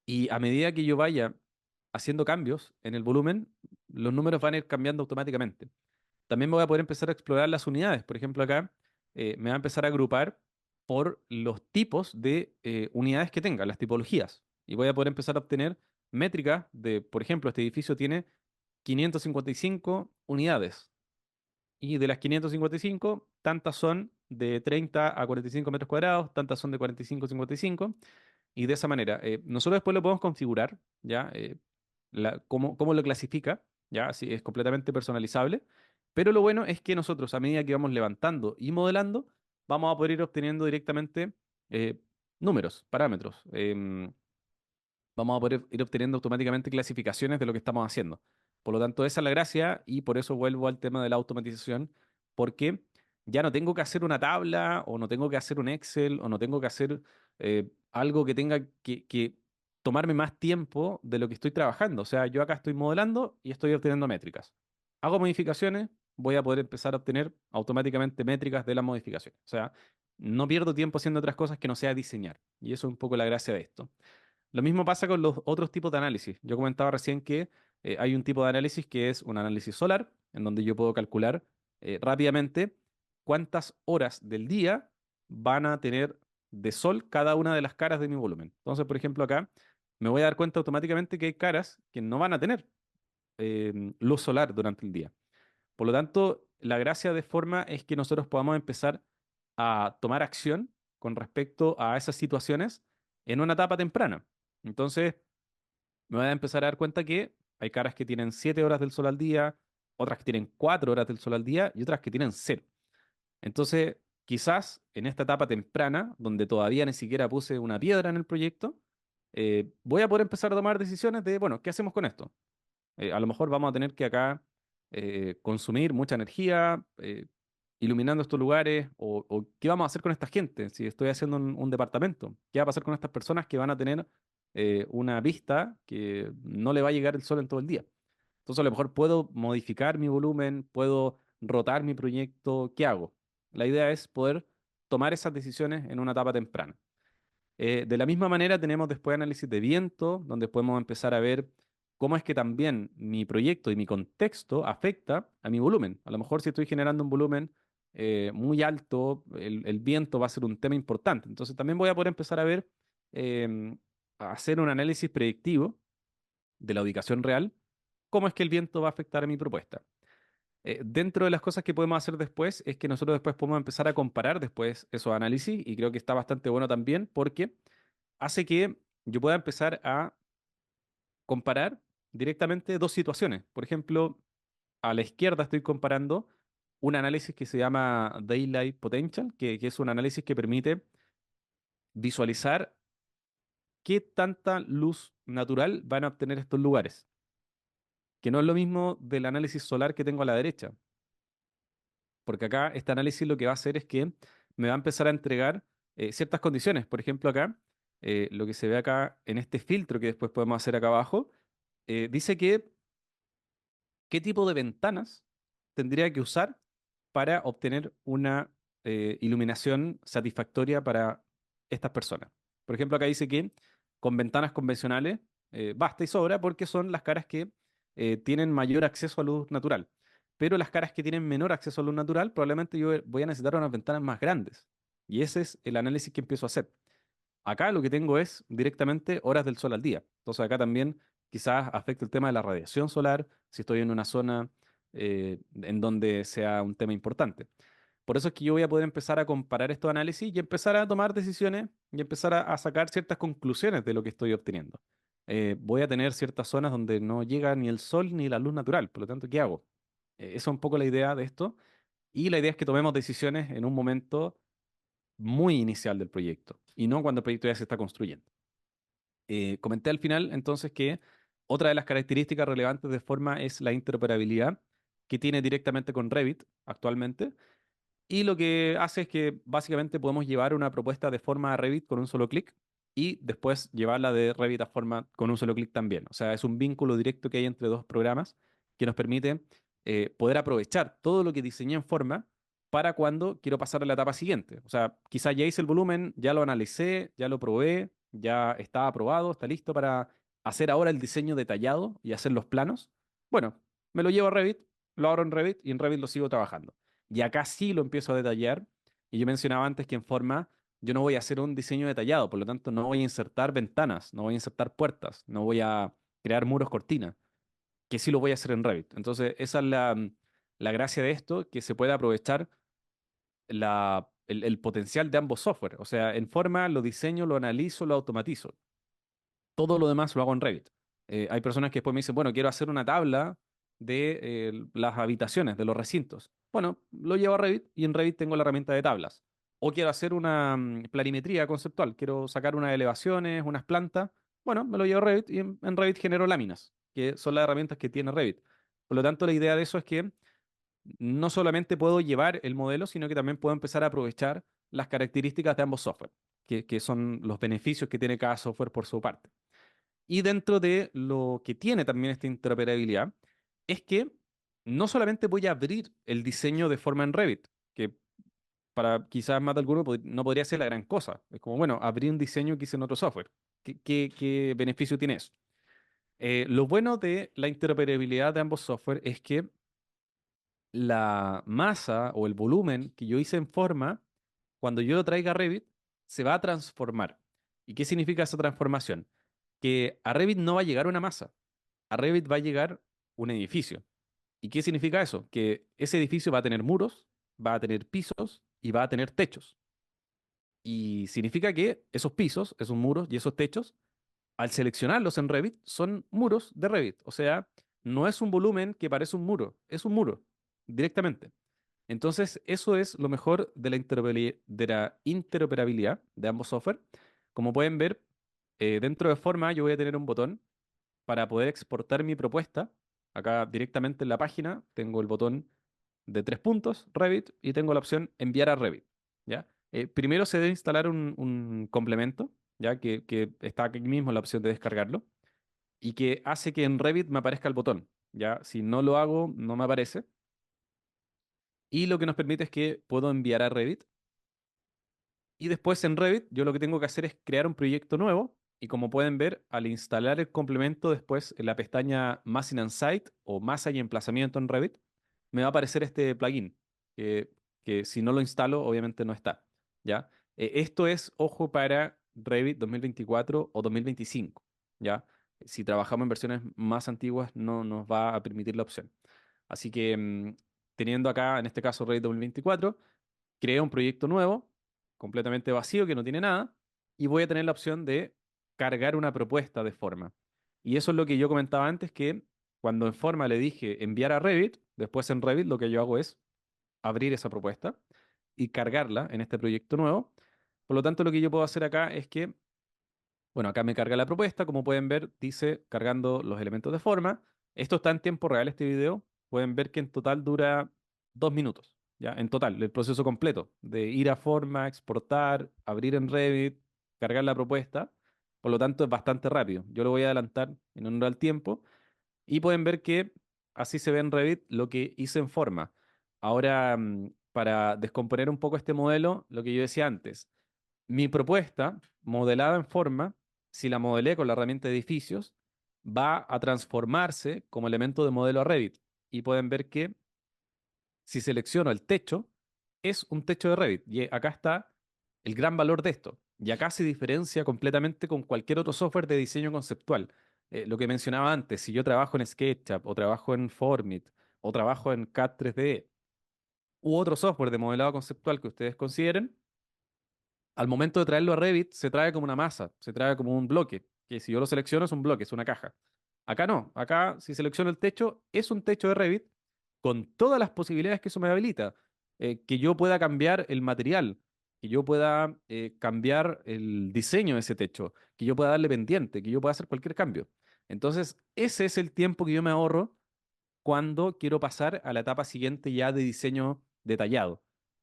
Y a medida que yo vaya haciendo cambios en el volumen, los números van a ir cambiando automáticamente. También me voy a poder empezar a explorar las unidades. Por ejemplo, acá me va a empezar a agrupar por los tipos de unidades que tenga, las tipologías. Y voy a poder empezar a obtener métricas de, por ejemplo, este edificio tiene 555 unidades. Y de las 555, tantas son de 30 a 45 metros cuadrados, tantas son de 45 a 55. Y de esa manera, nosotros después lo podemos configurar, ¿ya? Cómo lo clasifica, ¿ya? Así es completamente personalizable. Pero lo bueno es que nosotros, a medida que vamos levantando y modelando, vamos a poder ir obteniendo directamente eh, números, parámetros. Vamos a poder ir obteniendo automáticamente clasificaciones de lo que estamos haciendo. Por lo tanto, esa es la gracia y por eso vuelvo al tema de la automatización, porque ya no tengo que hacer una tabla o no tengo que hacer un Excel o no tengo que hacer algo que tenga que tomarme más tiempo de lo que estoy trabajando. O sea, yo acá estoy modelando y estoy obteniendo métricas. Hago modificaciones, voy a poder empezar a obtener automáticamente métricas de las modificaciones. O sea, no pierdo tiempo haciendo otras cosas que no sea diseñar. Y eso es un poco la gracia de esto. Lo mismo pasa con los otros tipos de análisis. Yo comentaba recién que hay un tipo de análisis que es un análisis solar, en donde yo puedo calcular rápidamente cuántas horas del día van a tener de sol cada una de las caras de mi volumen. Entonces, por ejemplo, acá me voy a dar cuenta automáticamente que hay caras que no van a tener luz solar durante el día. Por lo tanto, la gracia de forma es que nosotros podamos empezar a tomar acción con respecto a esas situaciones en una etapa temprana. Entonces, me voy a empezar a dar cuenta que hay caras que tienen 7 horas del sol al día, otras que tienen 4 horas del sol al día y otras que tienen cero. Entonces, quizás en esta etapa temprana, donde todavía ni siquiera puse una piedra en el proyecto, voy a poder empezar a tomar decisiones de, bueno, ¿qué hacemos con esto? A lo mejor vamos a tener que acá consumir mucha energía iluminando estos lugares o qué vamos a hacer con esta gente si estoy haciendo un departamento. ¿Qué va a pasar con estas personas que van a tener una vista que no le va a llegar el sol en todo el día? Entonces a lo mejor puedo modificar mi volumen, puedo rotar mi proyecto. ¿Qué hago? La idea es poder tomar esas decisiones en una etapa temprana. De la misma manera tenemos después análisis de viento, donde podemos empezar a ver cómo es que también mi proyecto y mi contexto afecta a mi volumen. A lo mejor si estoy generando un volumen muy alto, el viento va a ser un tema importante. Entonces también voy a poder empezar a ver, a hacer un análisis predictivo de la ubicación real, cómo es que el viento va a afectar a mi propuesta. Dentro de las cosas que podemos hacer después es que nosotros después podemos empezar a comparar después esos análisis y creo que está bastante bueno también porque hace que yo pueda empezar a comparar directamente dos situaciones. Por ejemplo, a la izquierda estoy comparando un análisis que se llama Daylight Potential, que es un análisis que permite visualizar qué tanta luz natural van a obtener estos lugares, que no es lo mismo del análisis solar que tengo a la derecha, porque acá este análisis lo que va a hacer es que me va a empezar a entregar ciertas condiciones. Por ejemplo, acá, lo que se ve acá en este filtro que después podemos hacer acá abajo, dice que qué tipo de ventanas tendría que usar para obtener una iluminación satisfactoria para estas personas. Por ejemplo, acá dice que con ventanas convencionales basta y sobra porque son las caras que tienen mayor acceso a luz natural. Pero las caras que tienen menor acceso a luz natural, probablemente yo voy a necesitar unas ventanas más grandes. Y ese es el análisis que empiezo a hacer. Acá lo que tengo es directamente horas del sol al día. Entonces acá también quizás afecte el tema de la radiación solar, si estoy en una zona en donde sea un tema importante. Por eso es que yo voy a poder empezar a comparar estos análisis y empezar a tomar decisiones y empezar a sacar ciertas conclusiones de lo que estoy obteniendo. Voy a tener ciertas zonas donde no llega ni el sol ni la luz natural, por lo tanto, ¿qué hago? Esa es un poco la idea de esto. Y la idea es que tomemos decisiones en un momento muy inicial del proyecto y no cuando el proyecto ya se está construyendo. Comenté al final entonces que otra de las características relevantes de Forma es la interoperabilidad que tiene directamente con Revit actualmente y lo que hace es que básicamente podemos llevar una propuesta de Forma a Revit con un solo clic y después llevarla de Revit a Forma con un solo clic también. O sea, es un vínculo directo que hay entre dos programas que nos permite poder aprovechar todo lo que diseñé en Forma para cuando quiero pasar a la etapa siguiente. O sea, quizás ya hice el volumen, ya lo analicé, ya lo probé, ya está aprobado, está listo para hacer ahora el diseño detallado y hacer los planos. Bueno, me lo llevo a Revit, lo abro en Revit y en Revit lo sigo trabajando. Y acá sí lo empiezo a detallar. Y yo mencionaba antes que en Forma yo no voy a hacer un diseño detallado, por lo tanto no voy a insertar ventanas, no voy a insertar puertas, no voy a crear muros cortina, que sí lo voy a hacer en Revit. Entonces esa es la gracia de esto, que se puede aprovechar el potencial de ambos software. O sea, en Forma lo diseño, lo analizo, lo automatizo. Todo lo demás lo hago en Revit. Hay personas que después me dicen, bueno, quiero hacer una tabla de las habitaciones, de los recintos. Bueno, lo llevo a Revit y en Revit tengo la herramienta de tablas. O quiero hacer una planimetría conceptual, quiero sacar unas elevaciones, unas plantas. Bueno, me lo llevo a Revit y en Revit genero láminas, que son las herramientas que tiene Revit. Por lo tanto, la idea de eso es que no solamente puedo llevar el modelo, sino que también puedo empezar a aprovechar las características de ambos software. que son los beneficios que tiene cada software por su parte. Y dentro de lo que tiene también esta interoperabilidad, es que no solamente voy a abrir el diseño de forma en Revit, que para quizás más de alguno no podría ser la gran cosa. Es como, bueno, abrir un diseño que hice en otro software. ¿Qué beneficio tiene eso? Lo bueno de la interoperabilidad de ambos software es que la masa o el volumen que yo hice en forma, cuando yo lo traiga a Revit, se va a transformar. ¿Y qué significa esa transformación? Que a Revit no va a llegar una masa, a Revit va a llegar un edificio. ¿Y qué significa eso? Que ese edificio va a tener muros, va a tener pisos y va a tener techos. Y significa que esos pisos, esos muros y esos techos, al seleccionarlos en Revit, son muros de Revit. O sea, no es un volumen que parece un muro, es un muro directamente. Entonces, eso es lo mejor de la interoperabilidad de ambos software. Como pueden ver, dentro de Forma yo voy a tener un botón para poder exportar mi propuesta. Acá directamente en la página tengo el botón de 3 puntos, Revit, y tengo la opción enviar a Revit. ¿Ya? Primero se debe instalar un complemento, ¿ya? Que está aquí mismo la opción de descargarlo, y que hace que en Revit me aparezca el botón. ¿Ya? Si no lo hago, no me aparece. Y lo que nos permite es que puedo enviar a Revit y después en Revit yo lo que tengo que hacer es crear un proyecto nuevo y como pueden ver, al instalar el complemento después en la pestaña Massing and Site o Masa y Emplazamiento en Revit, me va a aparecer este plugin que, que si no lo instalo obviamente no está, ¿ya? Esto es, ojo, para Revit 2024 o 2025, ¿ya? Si trabajamos en versiones más antiguas no nos va a permitir la opción. Así que teniendo acá, en este caso Revit 2024, creé un proyecto nuevo, completamente vacío, que no tiene nada, y voy a tener la opción de cargar una propuesta de forma. Y eso es lo que yo comentaba antes, que cuando en forma le dije enviar a Revit, después en Revit lo que yo hago es abrir esa propuesta y cargarla en este proyecto nuevo. Por lo tanto, lo que yo puedo hacer acá es que bueno, acá me carga la propuesta, como pueden ver, dice cargando los elementos de forma. Esto está en tiempo real, este video. Pueden ver que en total dura 2 minutos, ¿ya? En total, el proceso completo de ir a forma, exportar, abrir en Revit, cargar la propuesta. Por lo tanto, es bastante rápido. Yo lo voy a adelantar en honor al tiempo y pueden ver que así se ve en Revit lo que hice en forma. Ahora, para descomponer un poco este modelo, lo que yo decía antes. Mi propuesta, modelada en forma, si la modelé con la herramienta de edificios, va a transformarse como elemento de modelo a Revit. Y pueden ver que si selecciono el techo, es un techo de Revit. Y acá está el gran valor de esto. Y acá se diferencia completamente con cualquier otro software de diseño conceptual. Lo que mencionaba antes, si yo trabajo en SketchUp o trabajo en Formit o trabajo en CAD 3D u otro software de modelado conceptual que ustedes consideren, al momento de traerlo a Revit, se trae como una masa, se trae como un bloque, que si yo lo selecciono es un bloque, es una caja. Acá no, acá si selecciono el techo, es un techo de Revit con todas las posibilidades que eso me habilita. Que yo pueda cambiar el material, que yo pueda cambiar el diseño de ese techo, que yo pueda darle pendiente, que yo pueda hacer cualquier cambio. Entonces, ese es el tiempo que yo me ahorro cuando quiero pasar a la etapa siguiente ya de diseño detallado.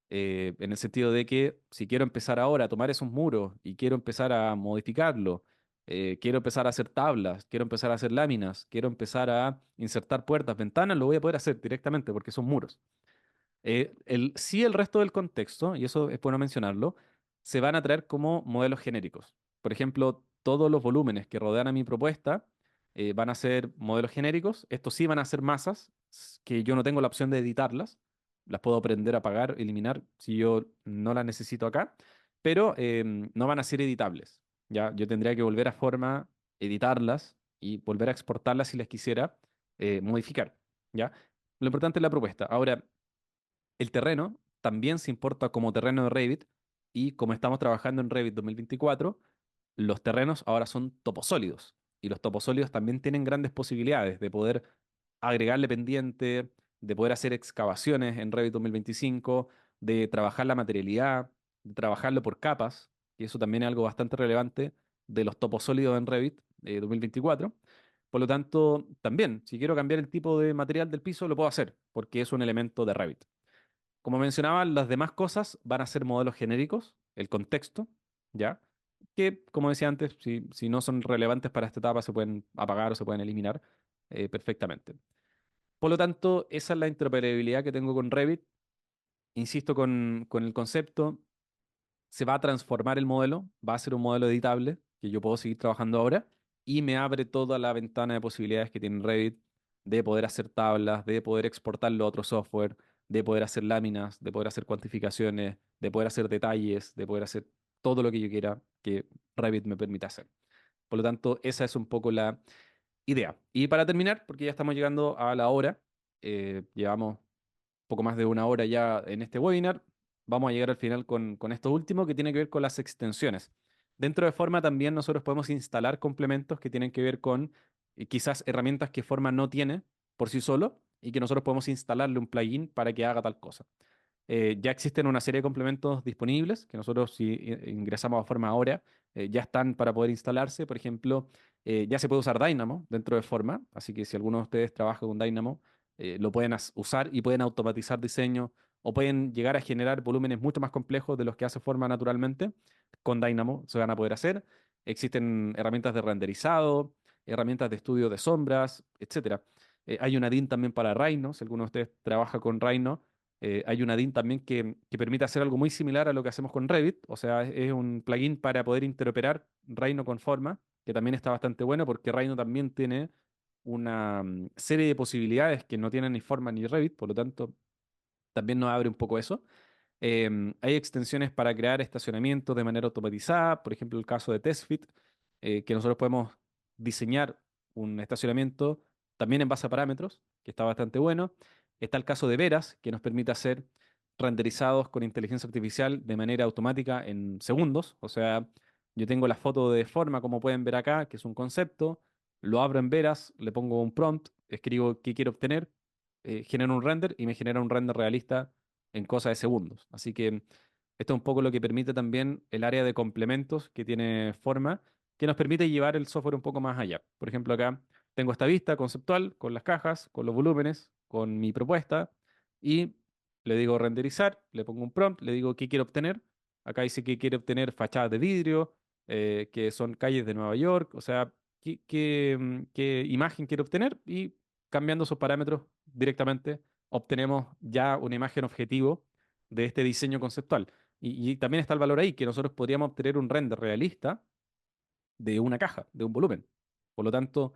En el sentido de que si quiero empezar ahora a tomar esos muros y quiero empezar a modificarlo, quiero empezar a hacer tablas, quiero empezar a hacer láminas, quiero empezar a insertar puertas, ventanas, lo voy a poder hacer directamente porque son muros. Sí, el resto del contexto, y eso es bueno mencionarlo, se van a traer como modelos genéricos. Por ejemplo, todos los volúmenes que rodean a mi propuesta van a ser modelos genéricos. Estos sí van a ser masas, que yo no tengo la opción de editarlas. Las puedo aprender a apagar, eliminar si yo no las necesito acá, pero no van a ser editables. ¿Ya? Yo tendría que volver a forma, editarlas y volver a exportarlas si las quisiera modificar. ¿Ya? Lo importante es la propuesta. Ahora, el terreno también se importa como terreno de Revit y como estamos trabajando en Revit 2024, los terrenos ahora son toposólidos y los toposólidos también tienen grandes posibilidades de poder agregarle pendiente, de poder hacer excavaciones en Revit 2025, de trabajar la materialidad, de trabajarlo por capas, y eso también es algo bastante relevante de los toposólidos en Revit 2024. Por lo tanto, también, si quiero cambiar el tipo de material del piso, lo puedo hacer, porque es un elemento de Revit. Como mencionaba, las demás cosas van a ser modelos genéricos, el contexto. ¿ya? Que, como decía antes, si no son relevantes para esta etapa, se pueden apagar o se pueden eliminar perfectamente. Por lo tanto, esa es la interoperabilidad que tengo con Revit. Insisto con el concepto, se va a transformar el modelo, va a ser un modelo editable que yo puedo seguir trabajando ahora y me abre toda la ventana de posibilidades que tiene Revit de poder hacer tablas, de poder exportarlo a otro software, de poder hacer láminas, de poder hacer cuantificaciones, de poder hacer detalles, de poder hacer todo lo que yo quiera que Revit me permita hacer. Por lo tanto, esa es un poco la idea. Y para terminar, porque ya estamos llegando a la hora, llevamos poco más de una hora ya en este webinar. Vamos a llegar al final con esto último que tiene que ver con las extensiones. Dentro de Forma también nosotros podemos instalar complementos que tienen que ver con quizás herramientas que Forma no tiene por sí solo y que nosotros podemos instalarle un plugin para que haga tal cosa. Ya existen una serie de complementos disponibles que nosotros si ingresamos a Forma ahora ya están para poder instalarse. Por ejemplo, ya se puede usar Dynamo dentro de Forma, así que si alguno de ustedes trabaja con Dynamo, lo pueden usar y pueden automatizar diseño o pueden llegar a generar volúmenes mucho más complejos de los que hace Forma naturalmente. Con Dynamo se van a poder hacer. Existen herramientas de renderizado, herramientas de estudio de sombras, etcétera. Hay una DIN también para Rhino, si alguno de ustedes trabaja con Rhino. Hay una DIN también que permite hacer algo muy similar a lo que hacemos con Revit, o sea, es un plugin para poder interoperar Rhino con Forma, que también está bastante bueno porque Rhino también tiene una serie de posibilidades que no tienen ni Forma ni Revit, por lo tanto, también nos abre un poco eso. Hay extensiones para crear estacionamientos de manera automatizada, por ejemplo, el caso de TestFit, que nosotros podemos diseñar un estacionamiento también en base a parámetros, que está bastante bueno. Está el caso de Veras, que nos permite hacer renderizados con inteligencia artificial de manera automática en segundos. O sea, yo tengo la foto de forma, como pueden ver acá, que es un concepto, lo abro en Veras, le pongo un prompt, escribo qué quiero obtener, genera un render y me genera un render realista en cosa de segundos. Así que esto es un poco lo que permite también el área de complementos que tiene Forma, que nos permite llevar el software un poco más allá. Por ejemplo, acá tengo esta vista conceptual con las cajas, con los volúmenes, con mi propuesta y le digo renderizar, le pongo un prompt, le digo qué quiero obtener. Acá dice que quiere obtener fachadas de vidrio, que son calles de Nueva York, o sea, qué imagen quiere obtener y cambiando esos parámetros directamente obtenemos ya una imagen objetivo de este diseño conceptual. Y también está el valor ahí, que nosotros podríamos obtener un render realista de una caja, de un volumen. Por lo tanto,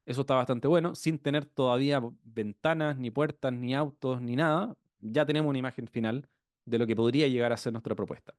eso está bastante bueno, sin tener todavía ventanas, ni puertas, ni autos, ni nada. Ya tenemos una imagen final de lo que podría llegar a ser nuestra propuesta.